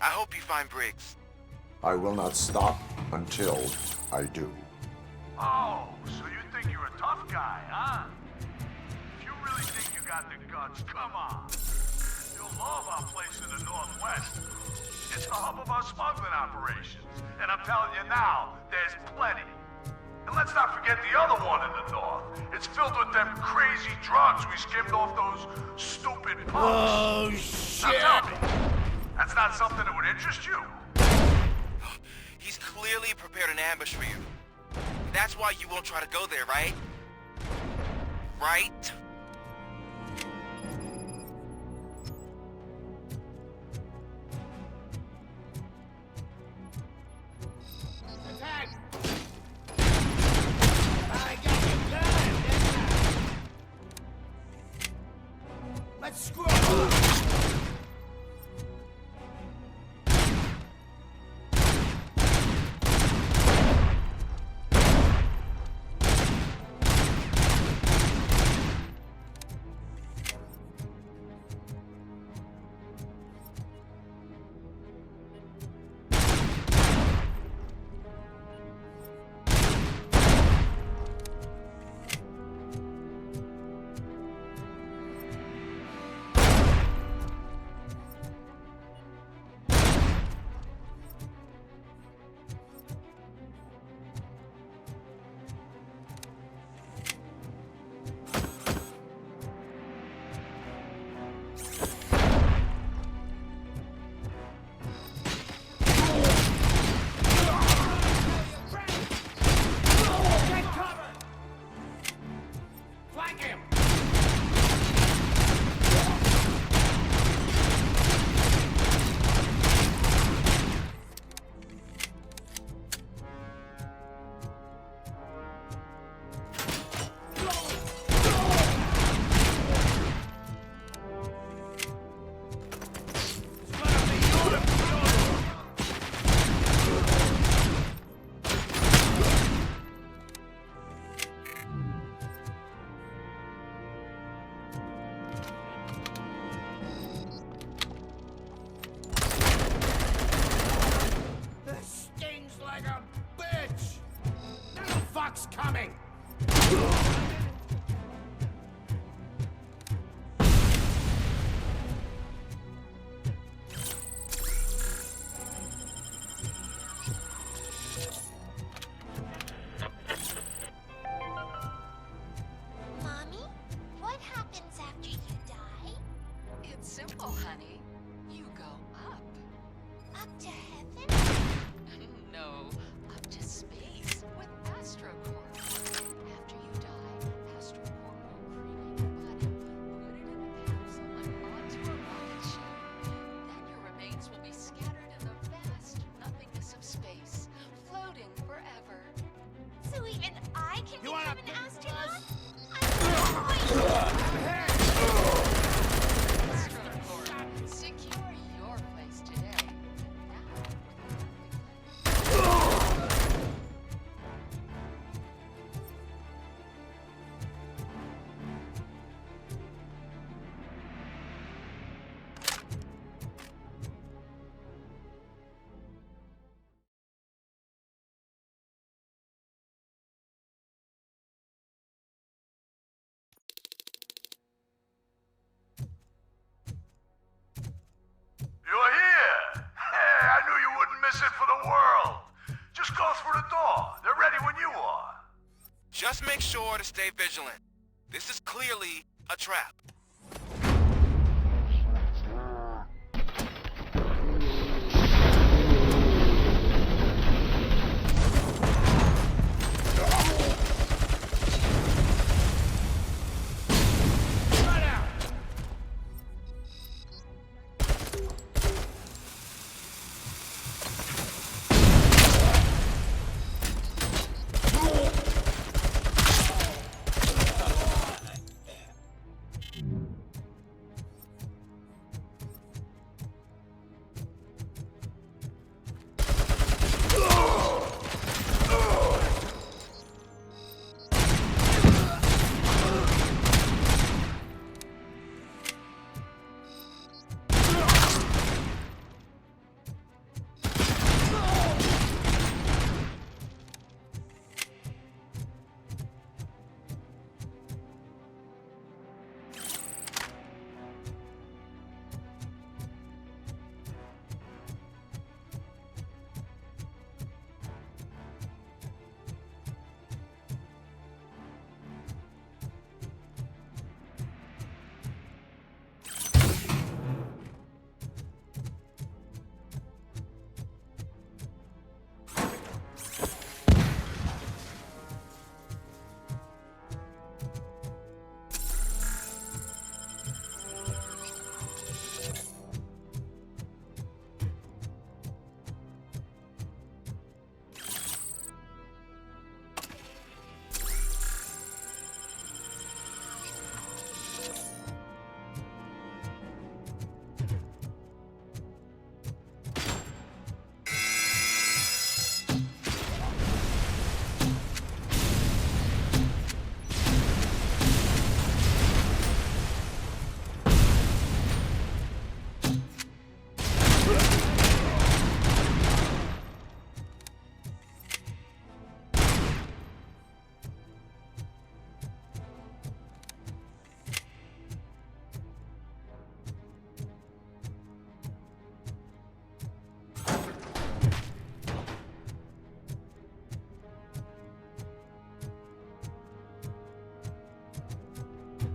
I hope you find Briggs. I will not stop until I do. Oh, so you think you're a tough guy, huh? If you really think you got the guts, come on. You'll love our place in the Northwest. It's the hub of our smuggling operations. And I'm telling you now, there's plenty. And let's not forget the other one in the north. It's filled with them crazy drugs we skimmed off those stupid punks. Oh, shit! Now tell me, that's not something that would interest you? He's clearly prepared an ambush for you. That's why you won't try to go there, right? Right? fuck's coming? Mommy, what happens after you die? It's simple, honey. You go up. Up to heaven? No, up to space with AstroCorp. After you die, AstroCorp will cremate your body, put it in a capsule and onto a rocket ship. Then your remains will be scattered in the vast nothingness of space, floating forever. So even I can You become wanna an astronaut? AstroCorp, secure your place today. You're here! Hey, I knew you wouldn't miss it for the world. Just go through the door. They're ready when you are. Just make sure to stay vigilant. This is clearly a trap.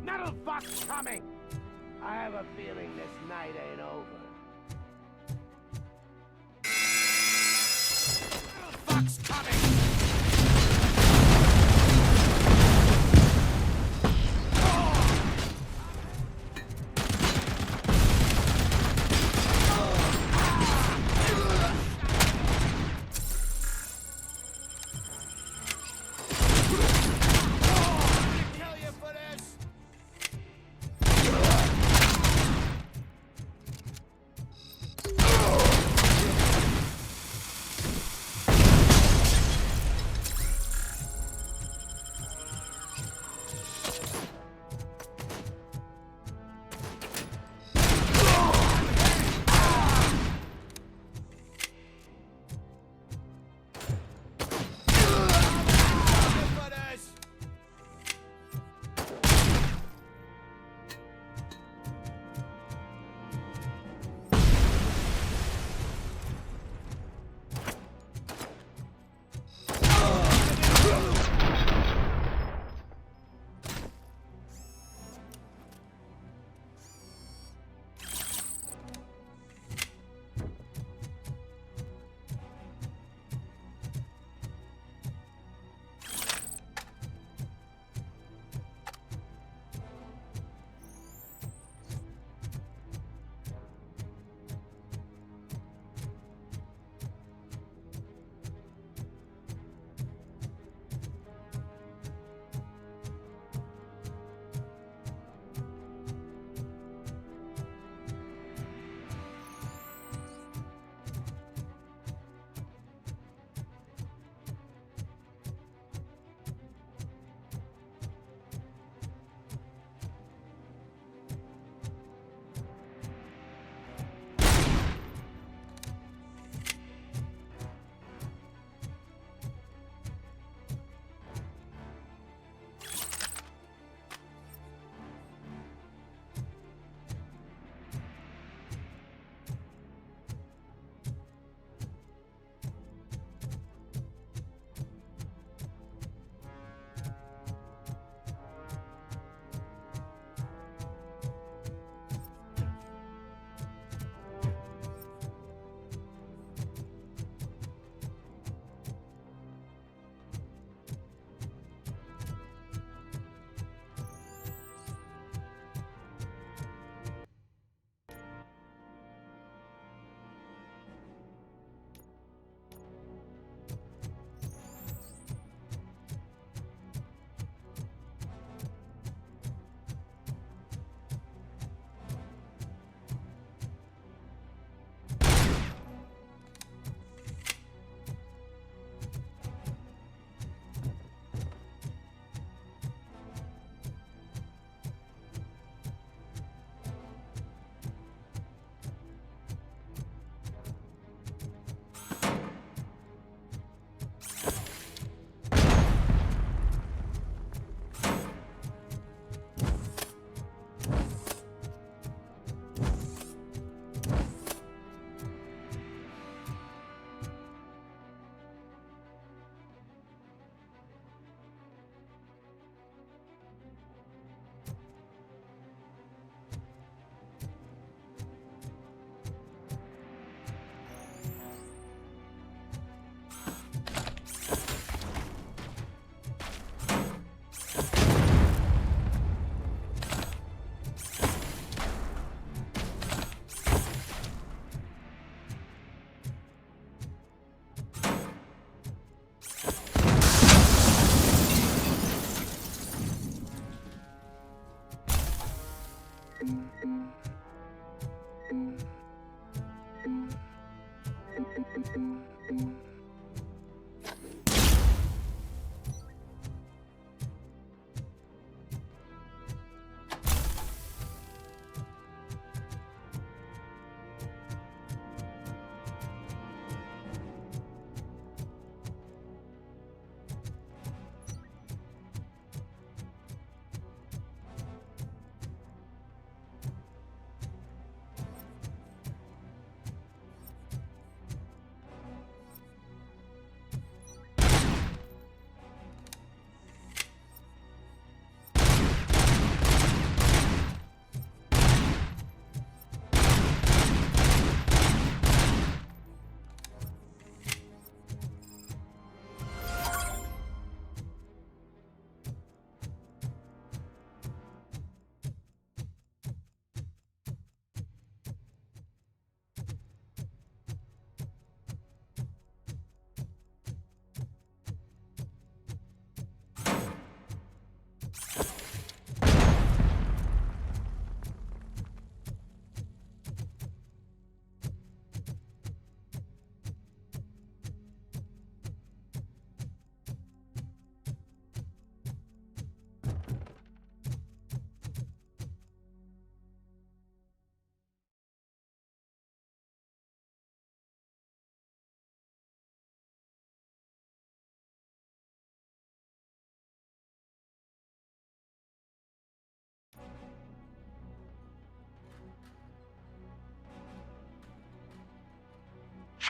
Metal fuck's coming! I have a feeling this night ain't over. Metal fuck's coming!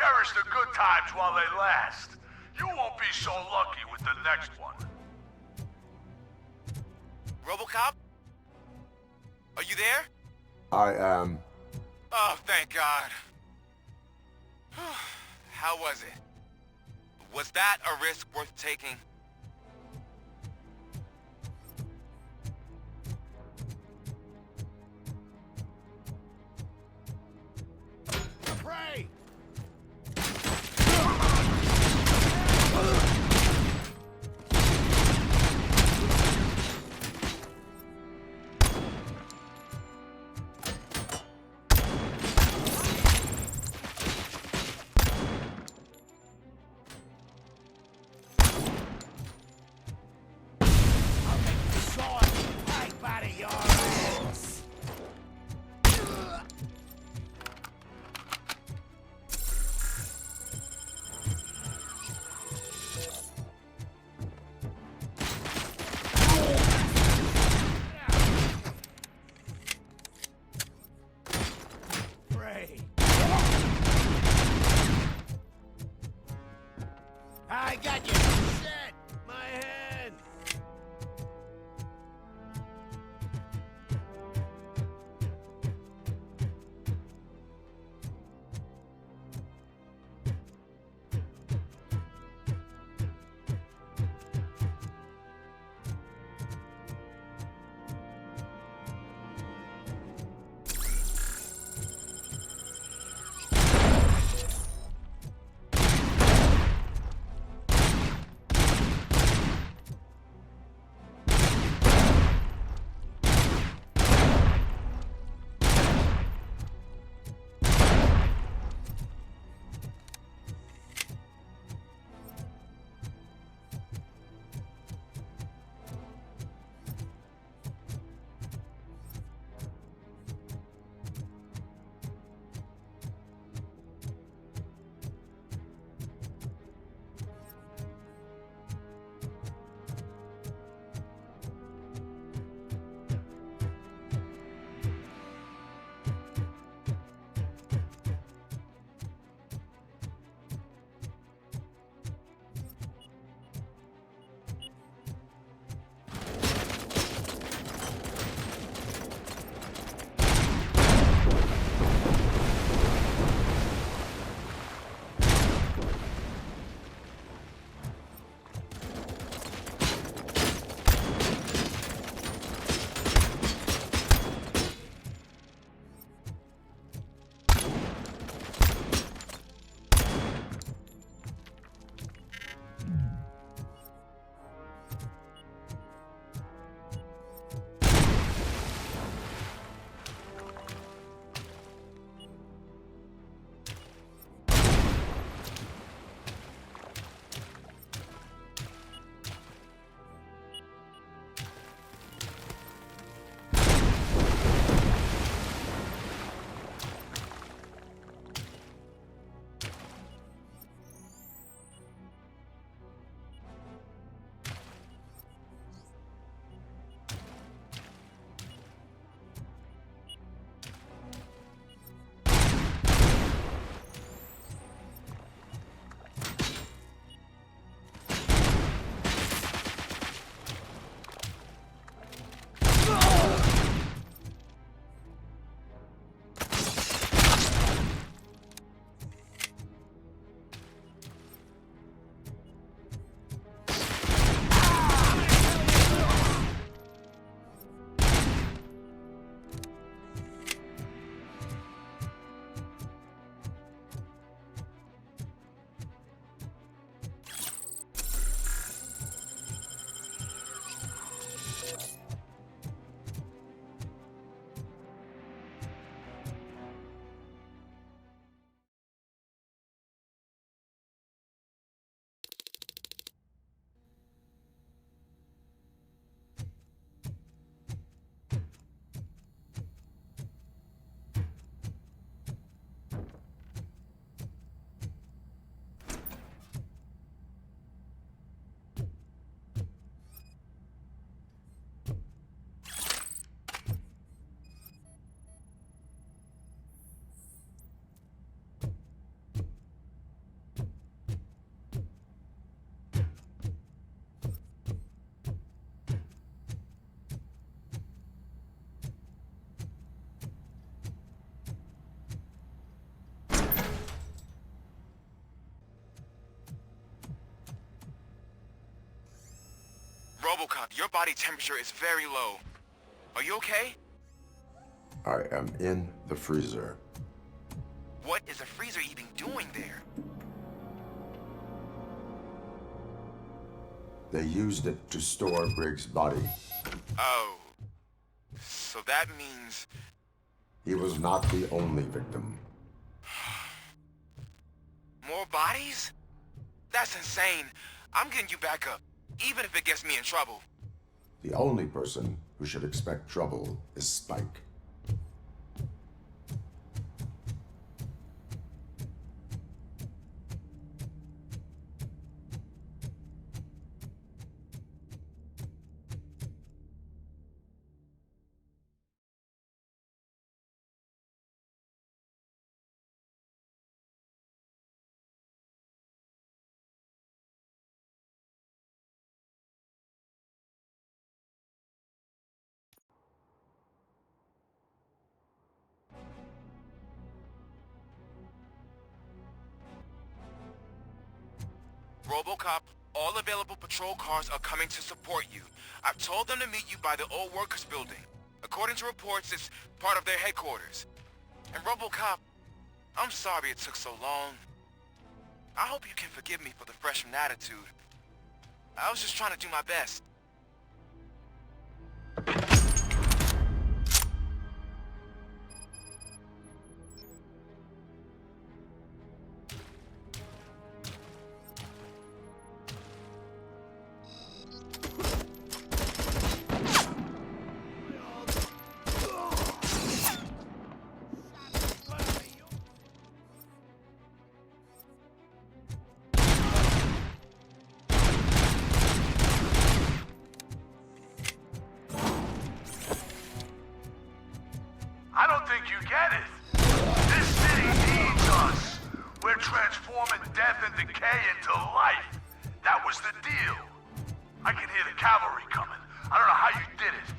cherish the good times while they last. You won't be so lucky with the next one. ROBOCOP? Are you there? I am. Oh, thank God. How was it? Was that a risk worth taking? Pray! I got you! Shit! My head! ROBOCOP, your body temperature is very low. Are you okay? I am in the freezer. What is a freezer even doing there? They used it to store Briggs' body. Oh. So that means... He was not the only victim. More bodies? That's insane. I'm getting you back up, even if it gets me in trouble. The only person who should expect trouble is Spike. ROBOCOP, all available patrol cars are coming to support you. I've told them to meet you by the old workers building. According to reports, it's part of their headquarters. And ROBOCOP, I'm sorry it took so long. I hope you can forgive me for the freshman attitude. I was just trying to do my best. I don't think you get it. This city needs us. We're transforming death and decay into life. That was the deal. I can hear the cavalry coming. I don't know how you did it,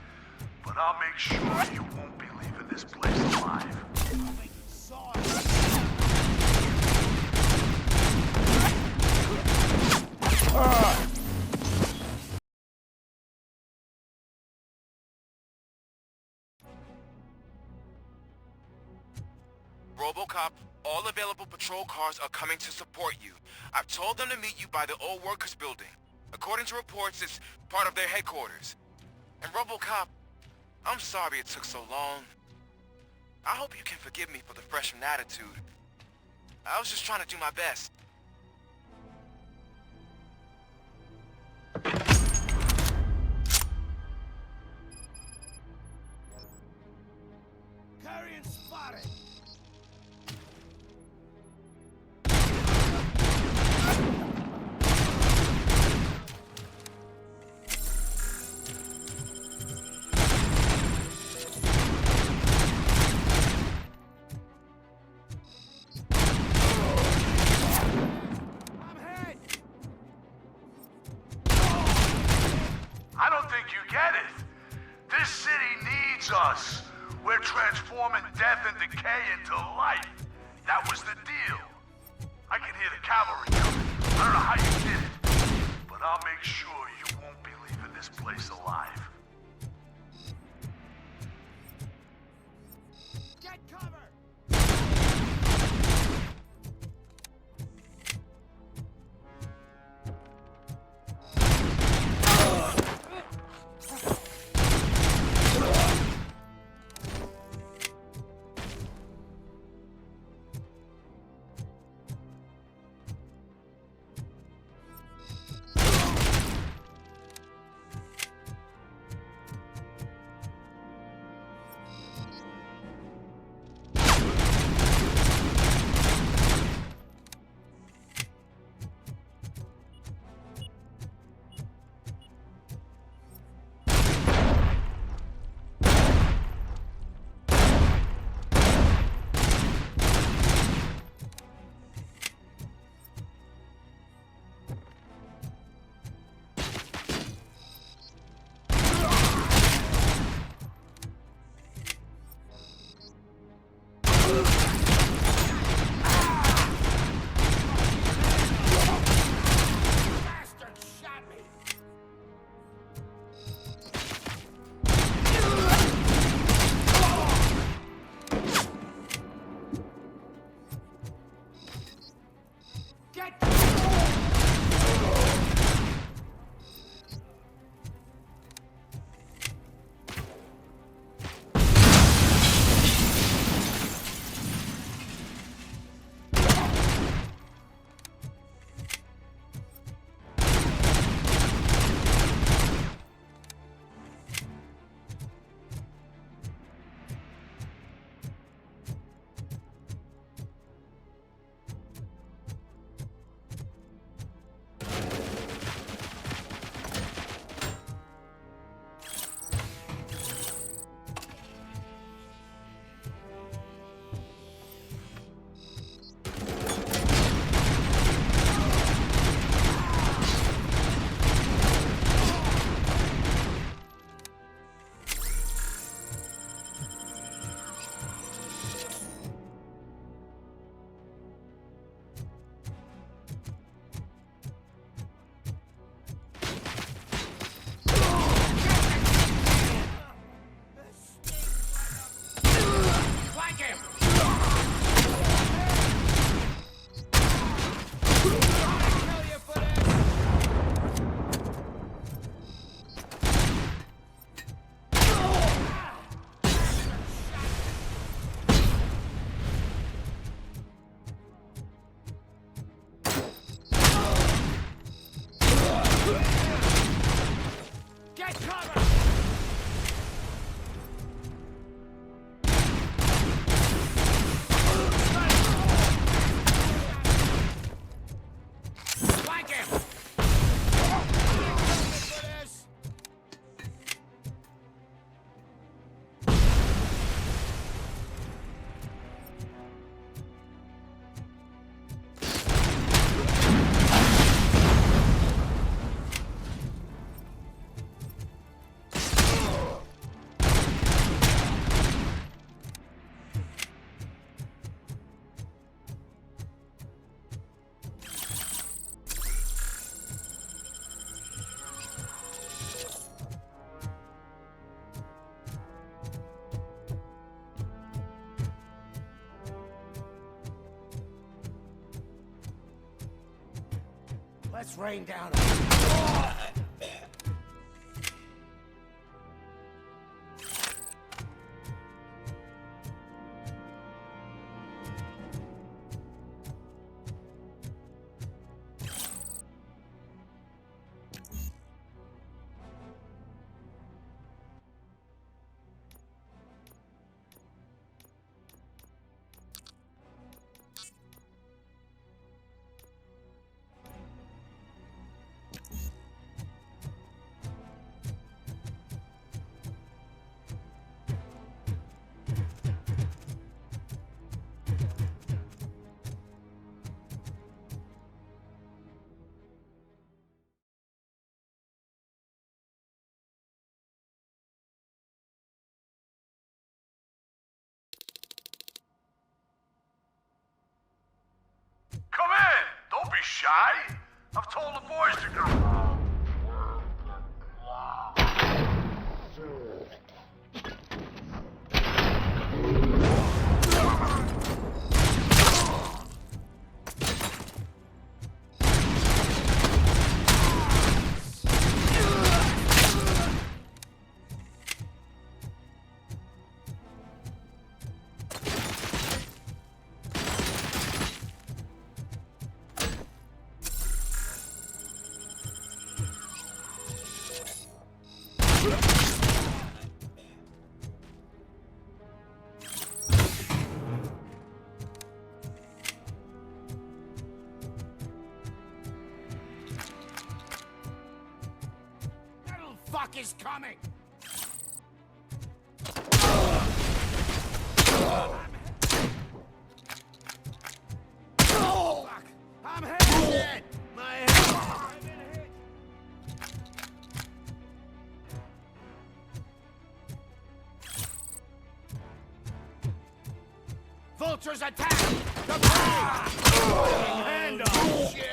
but I'll make sure you won't be leaving this place alive. ROBOCOP, all available patrol cars are coming to support you. I've told them to meet you by the old workers building. According to reports, it's part of their headquarters. And ROBOCOP, I'm sorry it took so long. I hope you can forgive me for the freshman attitude. I was just trying to do my best. Carrion spotted! I don't think you get it. This city needs us. We're transforming death and decay into life. That was the deal. I can hear the cavalry coming. I don't know how you did it, but I'll make sure you won't be leaving this place alive. Get cover! bullets rain down. Come in! Don't be shy! I've told the boys to come. Fuck is coming! Oh! Fuck! I'm hit! My head! I've been hit! Vultures attack! The hand on! Shit!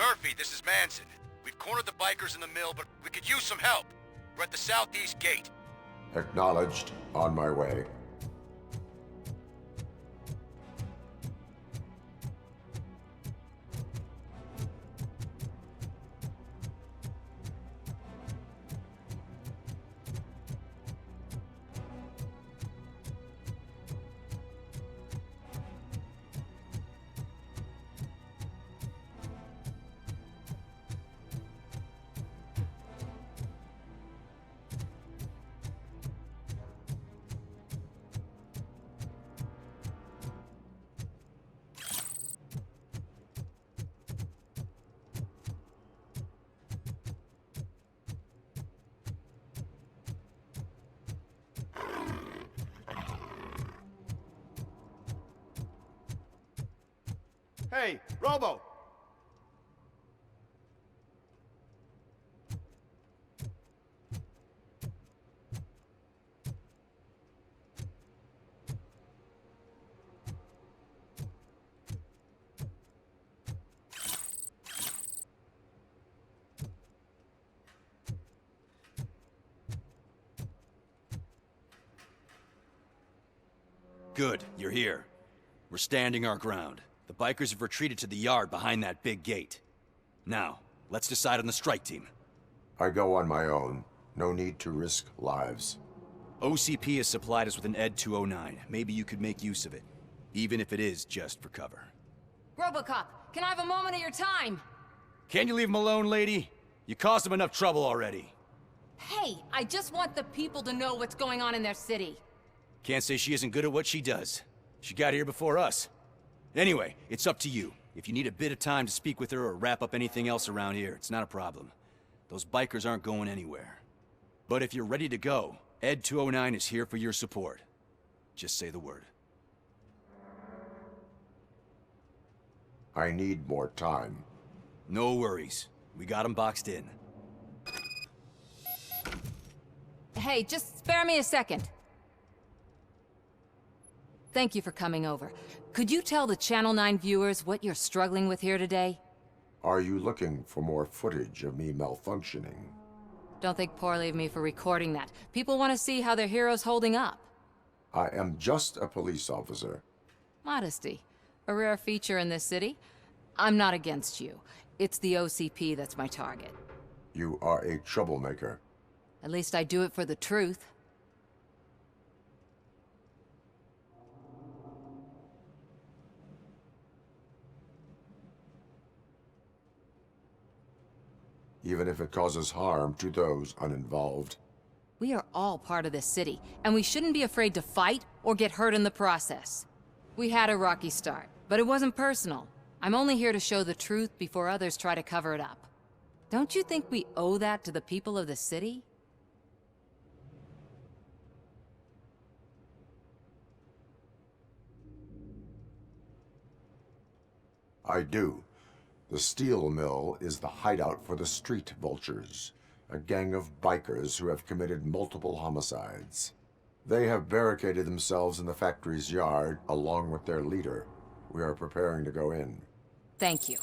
Murphy, this is Manson. We've cornered the bikers in the mill, but we could use some help. We're at the southeast gate. Acknowledged. On my way. Hey, Robo! Good, you're here. We're standing our ground. The bikers have retreated to the yard behind that big gate. Now, let's decide on the strike team. I go on my own. No need to risk lives. OCP has supplied us with an ED 209. Maybe you could make use of it, even if it is just for cover. ROBOCOP, can I have a moment of your time? Can you leave him alone, lady? You caused him enough trouble already. Hey, I just want the people to know what's going on in their city. Can't say she isn't good at what she does. She got here before us. Anyway, it's up to you. If you need a bit of time to speak with her or wrap up anything else around here, it's not a problem. Those bikers aren't going anywhere. But if you're ready to go, ED 209 is here for your support. Just say the word. I need more time. No worries. We got them boxed in. Hey, just spare me a second. Thank you for coming over. Could you tell the Channel 9 viewers what you're struggling with here today? Are you looking for more footage of me malfunctioning? Don't think poorly of me for recording that. People want to see how their hero's holding up. I am just a police officer. Modesty. A rare feature in this city. I'm not against you. It's the OCP that's my target. You are a troublemaker. At least I do it for the truth. Even if it causes harm to those uninvolved. We are all part of this city, and we shouldn't be afraid to fight or get hurt in the process. We had a rocky start, but it wasn't personal. I'm only here to show the truth before others try to cover it up. Don't you think we owe that to the people of the city? I do. The steel mill is the hideout for the street vultures, a gang of bikers who have committed multiple homicides. They have barricaded themselves in the factory's yard along with their leader. We are preparing to go in. Thank you.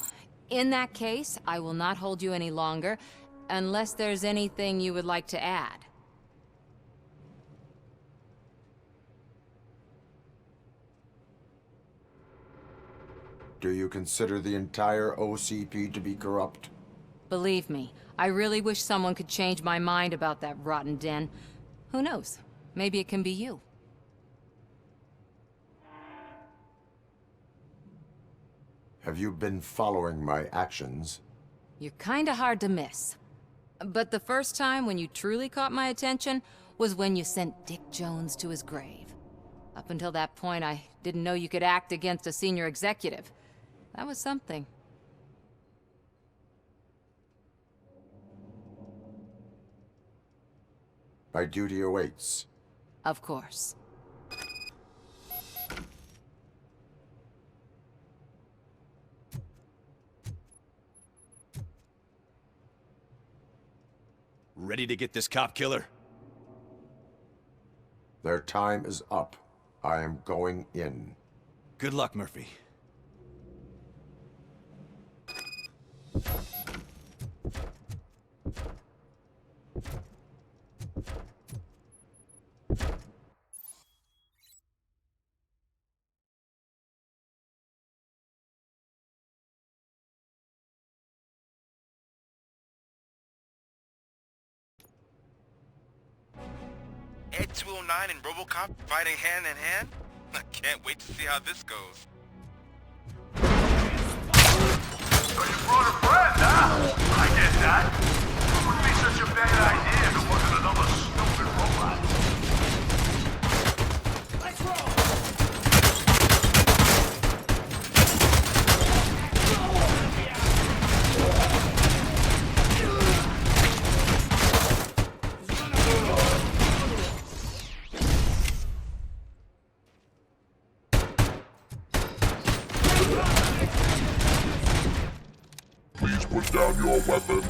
In that case, I will not hold you any longer, unless there's anything you would like to add. Do you consider the entire OCP to be corrupt? Believe me, I really wish someone could change my mind about that rotten den. Who knows? Maybe it can be you. Have you been following my actions? You're kinda hard to miss. But the first time when you truly caught my attention was when you sent Dick Jones to his grave. Up until that point, I didn't know you could act against a senior executive. That was something. My duty awaits. Of course. Ready to get this cop killer? Their time is up. I am going in. Good luck, Murphy. Ed 209 and ROBOCOP fighting hand in hand? I can't wait to see how this goes. So you brought a friend, huh? I get that. It wouldn't be such a bad idea if it wasn't another stupid robot. Let's roll! Please put down your weapon.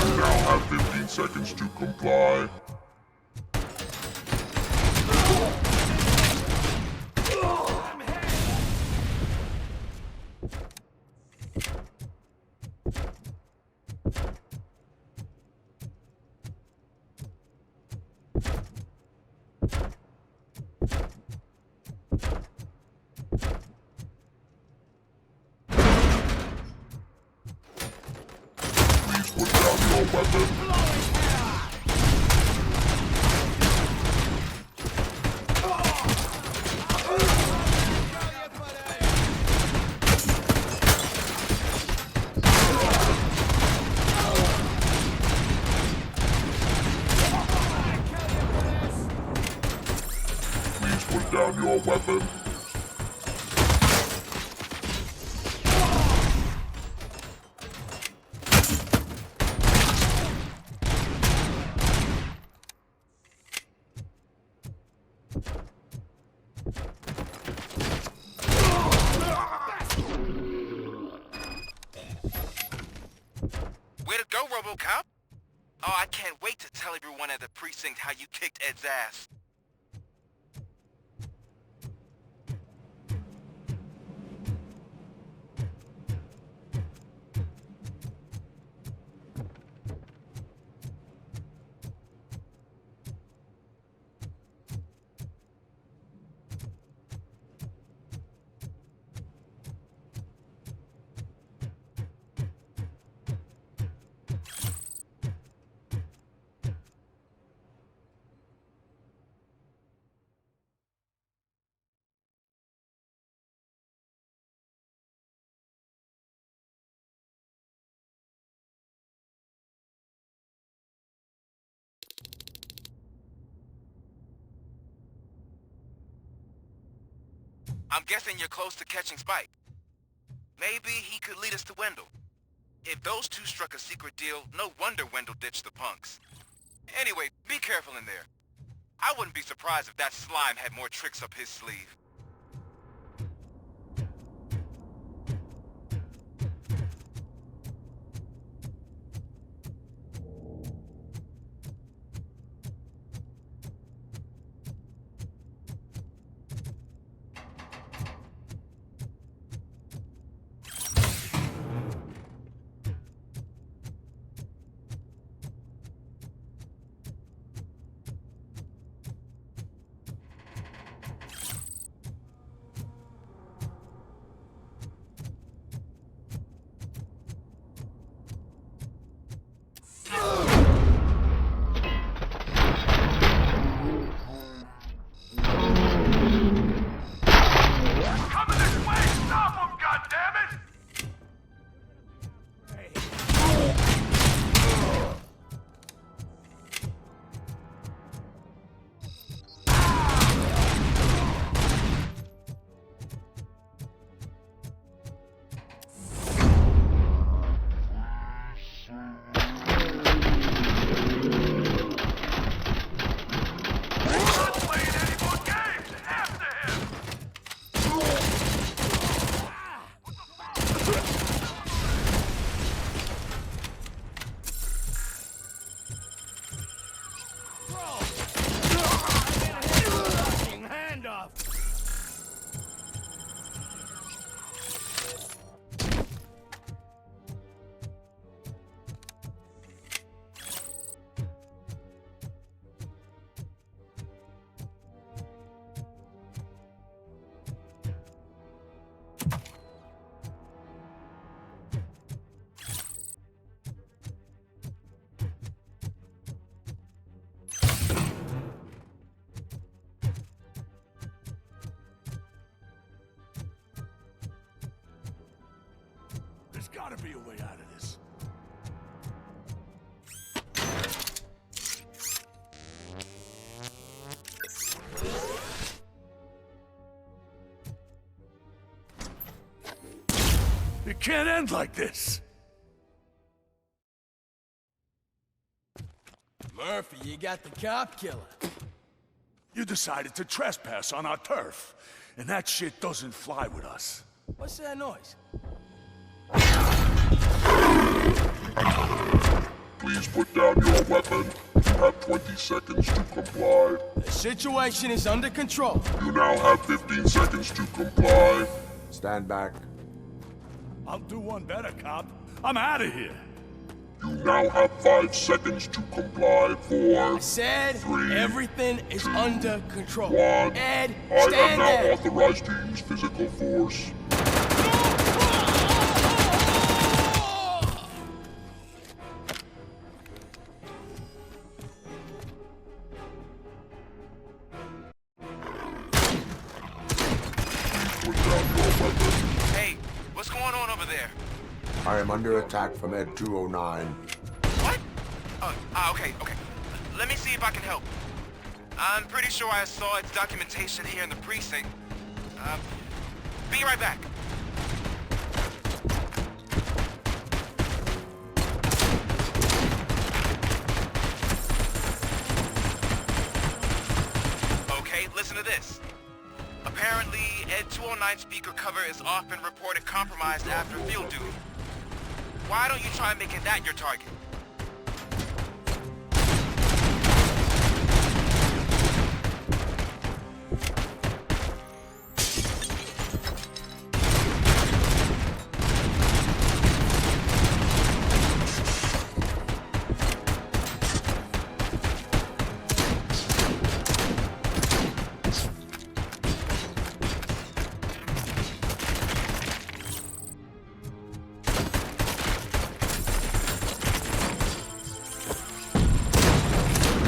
You now have 15 seconds to comply. Please put down your weapon. Please put down your weapon. Way to go, RoboCop! Oh, I can't wait to tell everyone at the precinct how you kicked Ed's ass. I'm guessing you're close to catching Spike. Maybe he could lead us to Wendell. If those two struck a secret deal, no wonder Wendell ditched the punks. Anyway, be careful in there. I wouldn't be surprised if that slime had more tricks up his sleeve. be a way out of this. It can't end like this. Murphy, you got the cop killer. You decided to trespass on our turf, and that shit doesn't fly with us. What's that noise? Please put down your weapon. You have 20 seconds to comply. The situation is under control. You now have 15 seconds to comply. Stand back. I'll do one better, cop. I'm out of here. You now have 5 seconds to comply. 4. I said 3, everything is under control. 1. Ed, I am stand now there. authorized to use physical force. Put down your weapon. Hey, what's going on over there? I am under attack from Ed 209. What? Okay. Let me see if I can help. I'm pretty sure I saw its documentation here in the precinct. Be right back. Okay, listen to this. Apparently, Ed 209 speaker cover is off and reported compromised after field duty. Why don't you try making that your target?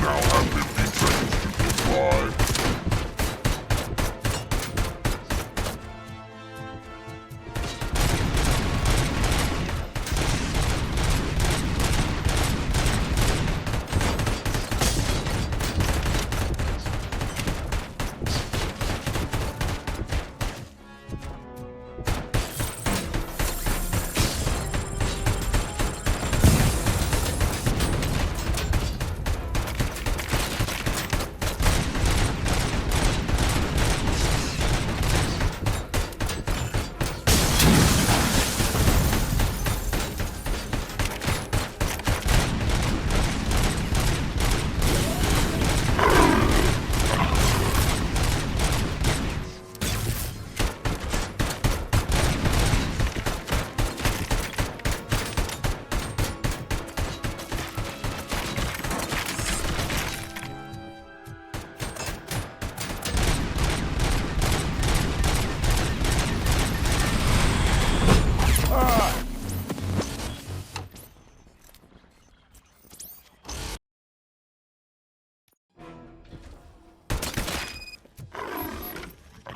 Now have 15 seconds to comply.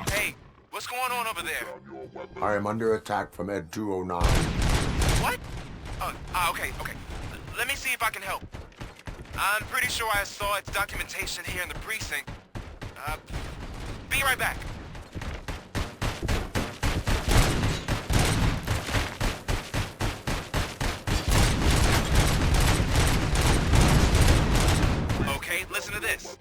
Hey, what's going on over there? I am under attack from Ed 209. What? Okay. Let me see if I can help. I'm pretty sure I saw its documentation here in the precinct. Be right back. Okay, listen to this.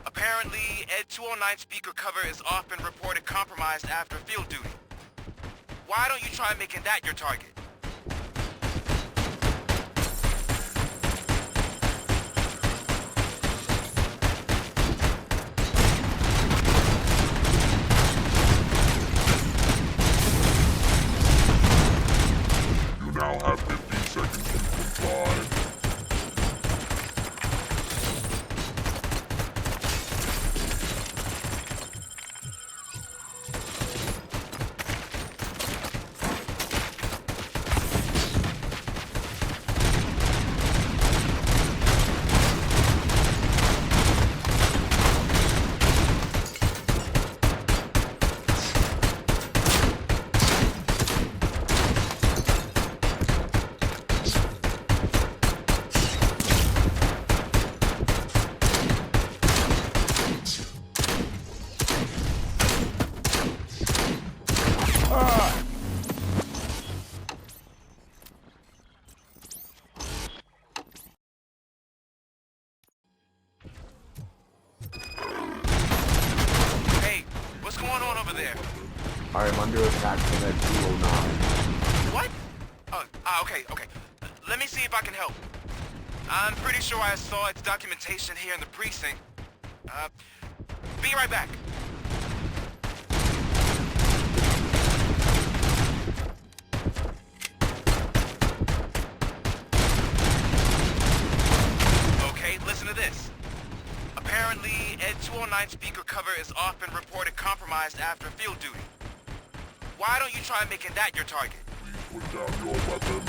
Apparently, Ed 209 speaker cover is off and reported compromised after field duty. Why don't you try making that your target? You now have 15 seconds to comply. I am under attack from Ed 209. What? Okay. Let me see if I can help. I'm pretty sure I saw its documentation here in the precinct. Be right back. Okay, listen to this. Apparently, Ed 209 speaker cover is off and reported compromised after field duty. Why don't you try making that your target? Put down your weapon.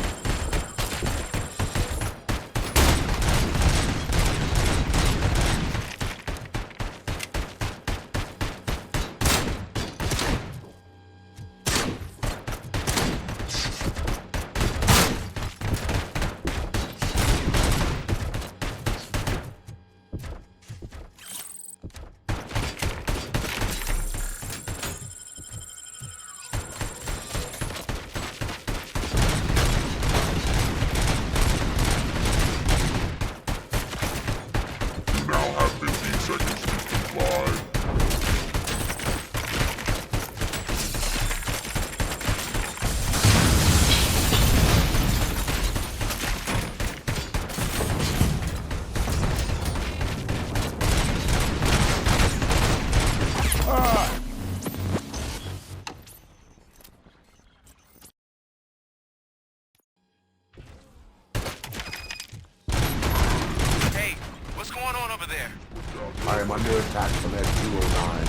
I am under attack from Ed 209.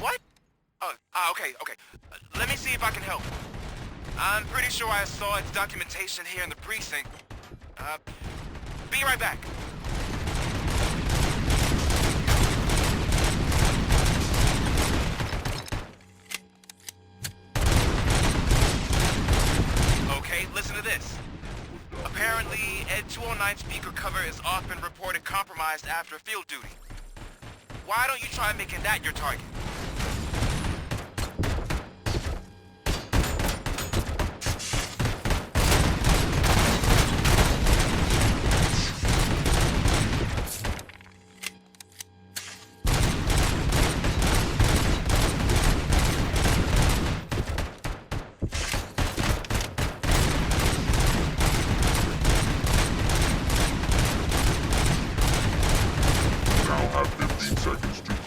What? Okay. Let me see if I can help. I'm pretty sure I saw its documentation here in the precinct. Be right back. Okay, listen to this. Apparently, Ed 209 speaker cover is off and reported compromised after field duty. Why don't you try making that your target?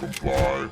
Comply.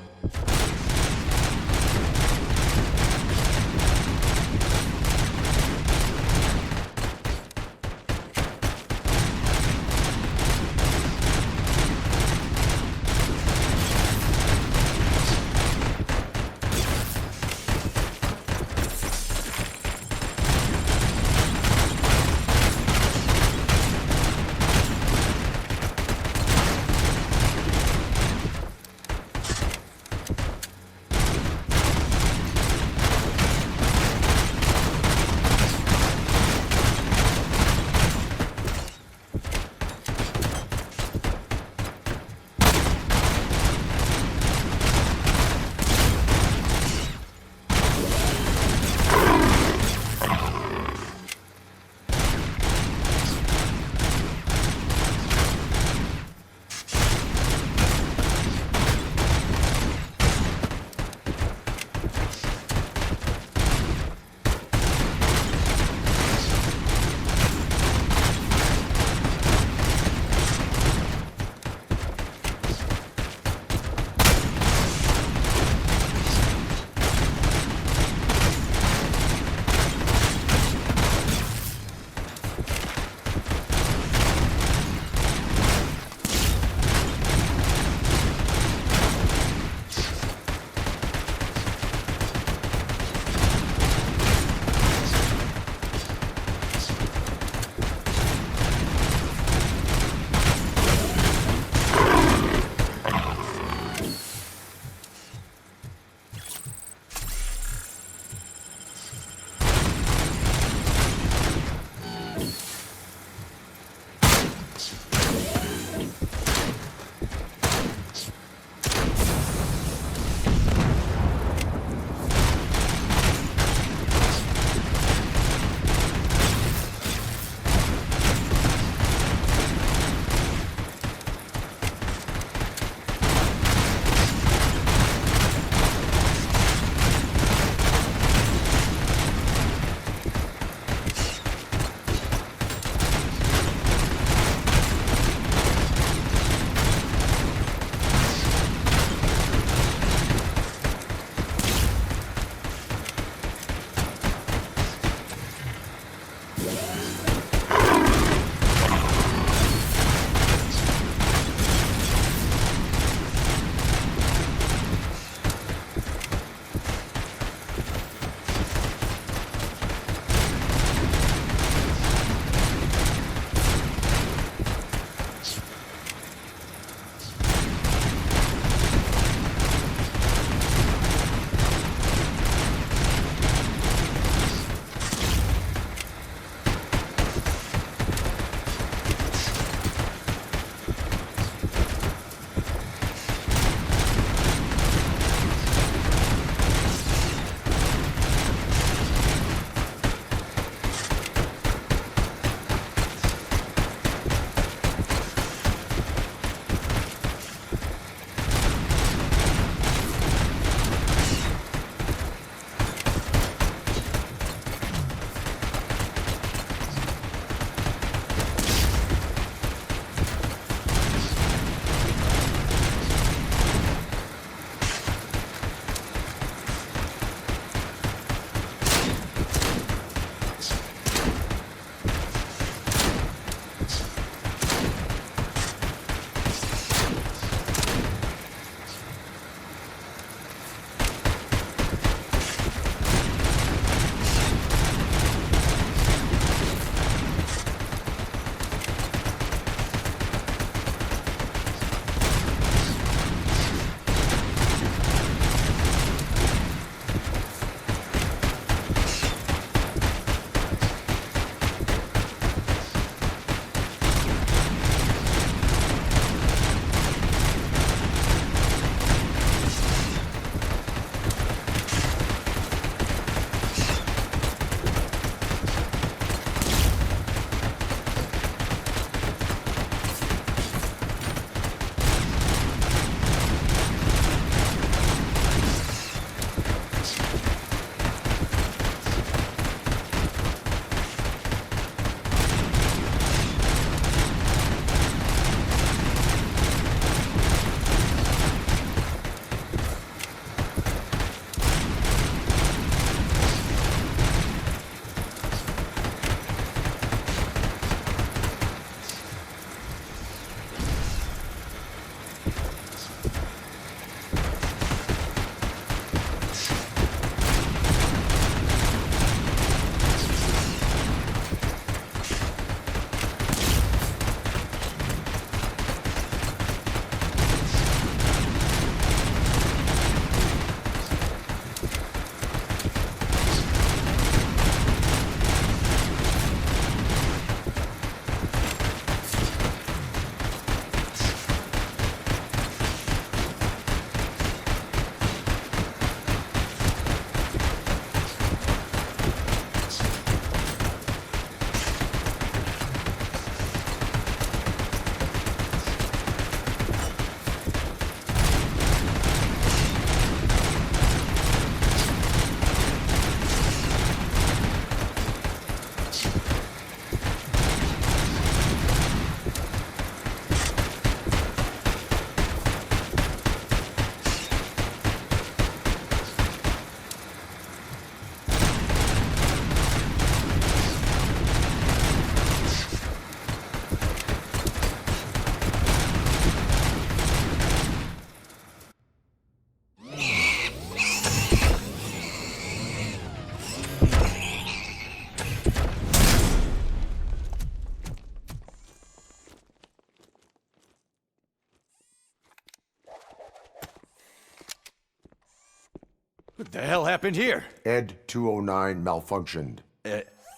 What the hell happened here? Ed 209 malfunctioned.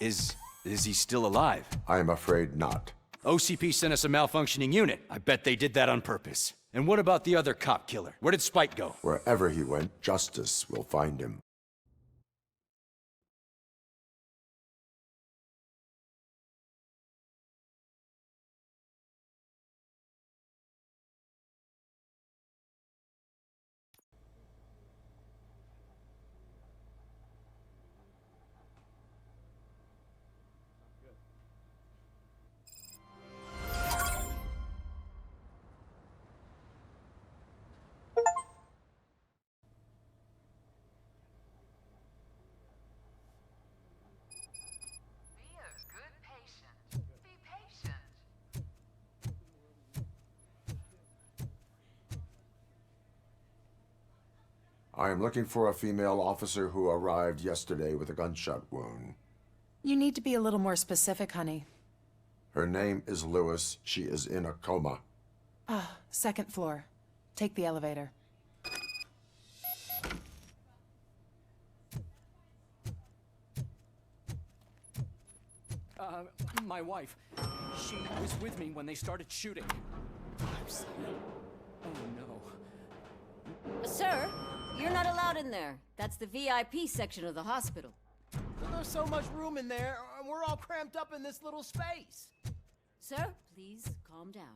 Is he still alive? I am afraid not. OCP sent us a malfunctioning unit. I bet they did that on purpose. And what about the other cop killer? Where did Spike go? Wherever he went, justice will find him. I am looking for a female officer who arrived yesterday with a gunshot wound. You need to be a little more specific, honey. Her name is Lewis. She is in a coma. Ah, second floor. Take the elevator. My wife. She was with me when they started shooting. I'm sorry. Oh, no. Sir, you're not allowed in there. That's the VIP section of the hospital. There's so much room in there, and we're all cramped up in this little space. Sir, please calm down.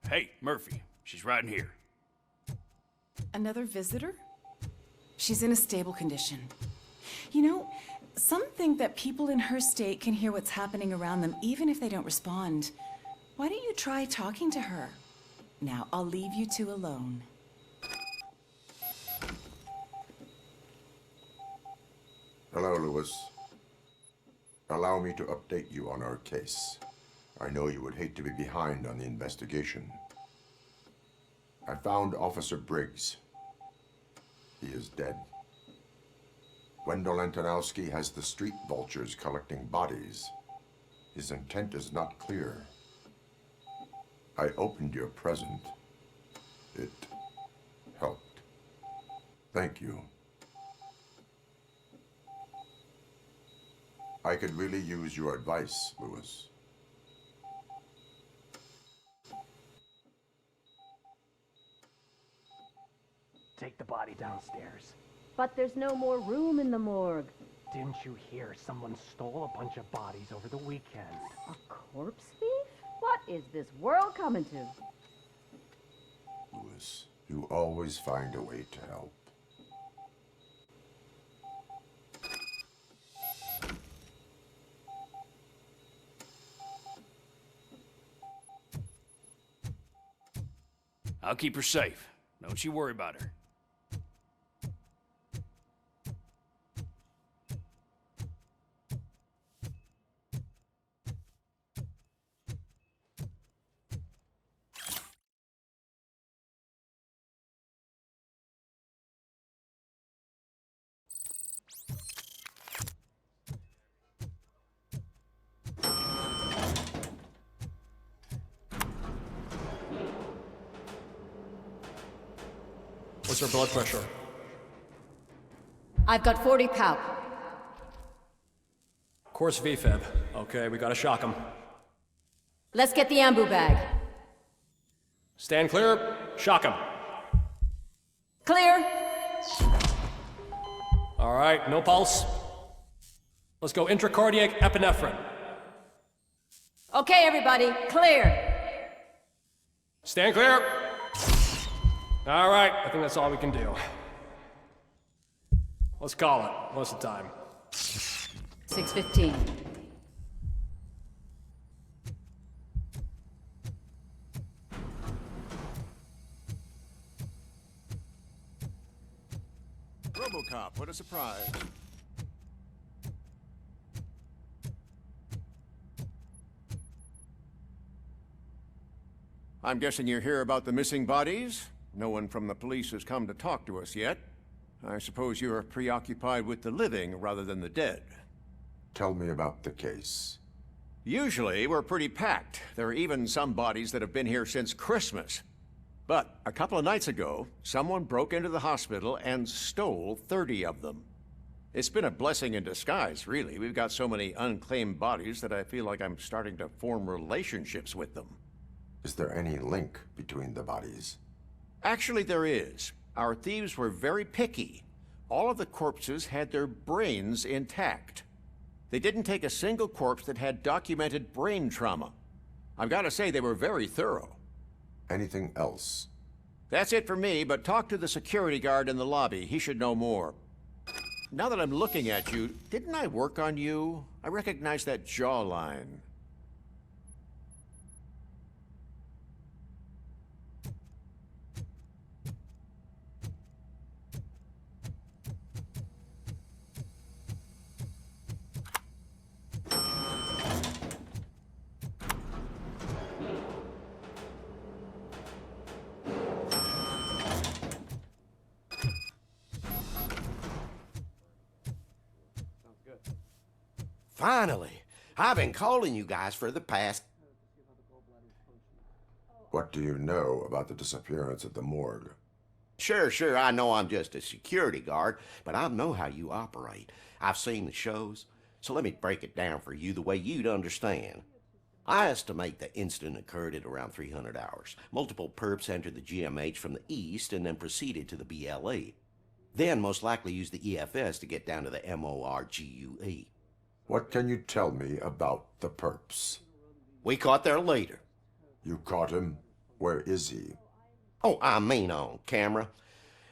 Hey, Murphy. She's right in here. Another visitor? She's in a stable condition. You know, some think that people in her state can hear what's happening around them even if they don't respond. Why don't you try talking to her? Now, I'll leave you two alone. Hello, Lewis. Allow me to update you on our case. I know you would hate to be behind on the investigation. I found Officer Briggs. He is dead. Wendell Antonowski has the street vultures collecting bodies. His intent is not clear. I opened your present. It helped. Thank you. I could really use your advice, Lewis. Take the body downstairs. But there's no more room in the morgue. Didn't you hear someone stole a bunch of bodies over the weekend? A corpse thief? What is this world coming to? Lewis, you always find a way to help. I'll keep her safe. Don't you worry about her. What's her blood pressure? I've got 40 pow. Course VFib. Okay, we gotta shock him. Let's get the ambu bag. Stand clear. Shock him. Clear. All right, no pulse. Let's go intracardiac epinephrine. Okay, everybody, clear. Stand clear. All right, I think that's all we can do. Let's call it. What's the time? 6:15. ROBOCOP, what a surprise. I'm guessing you're here about the missing bodies? No one from the police has come to talk to us yet. I suppose you're preoccupied with the living rather than the dead. Tell me about the case. Usually, we're pretty packed. There are even some bodies that have been here since Christmas. But a couple of nights ago, someone broke into the hospital and stole 30 of them. It's been a blessing in disguise, really. We've got so many unclaimed bodies that I feel like I'm starting to form relationships with them. Is there any link between the bodies? Actually, there is. Our thieves were very picky. All of the corpses had their brains intact. They didn't take a single corpse that had documented brain trauma. I've got to say, they were very thorough. Anything else? That's it for me, but talk to the security guard in the lobby. He should know more. Now that I'm looking at you, didn't I work on you? I recognize that jawline. Finally! I've been calling you guys for the past... What do you know about the disappearance at the morgue? Sure, I know I'm just a security guard, but I know how you operate. I've seen the shows, so let me break it down for you the way you'd understand. I estimate the incident occurred at around 300 hours. Multiple perps entered the GMH from the east and then proceeded to the BLE. Then most likely used the EFS to get down to the MORGUE. What can you tell me about the perps? We caught their leader. You caught him? Where is he? Oh, I mean on camera.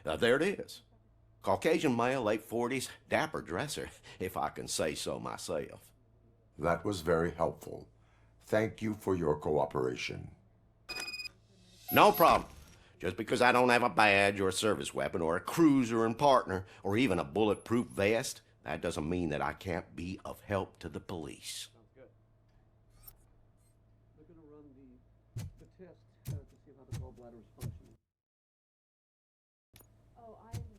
There it is. Caucasian male, late 40s, dapper dresser, if I can say so myself. That was very helpful. Thank you for your cooperation. No problem. Just because I don't have a badge or a service weapon or a cruiser and partner or even a bulletproof vest, that doesn't mean that I can't be of help to the police. They're going to run the test to see how the gallbladder is functioning. Oh, I understand.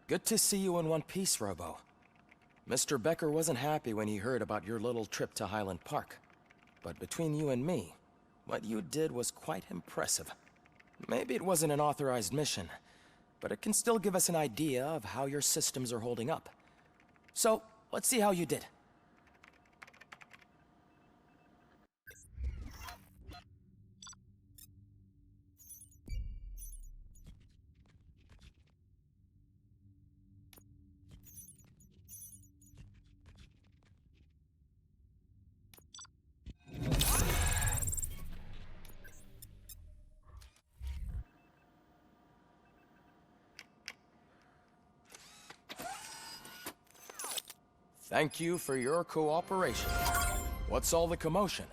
Good to see you in one piece, Robo. Mr. Becker wasn't happy when he heard about your little trip to Highland Park. But between you and me, what you did was quite impressive. Maybe it wasn't an authorized mission, but it can still give us an idea of how your systems are holding up. So, let's see how you did. Thank you for your cooperation. What's all the commotion?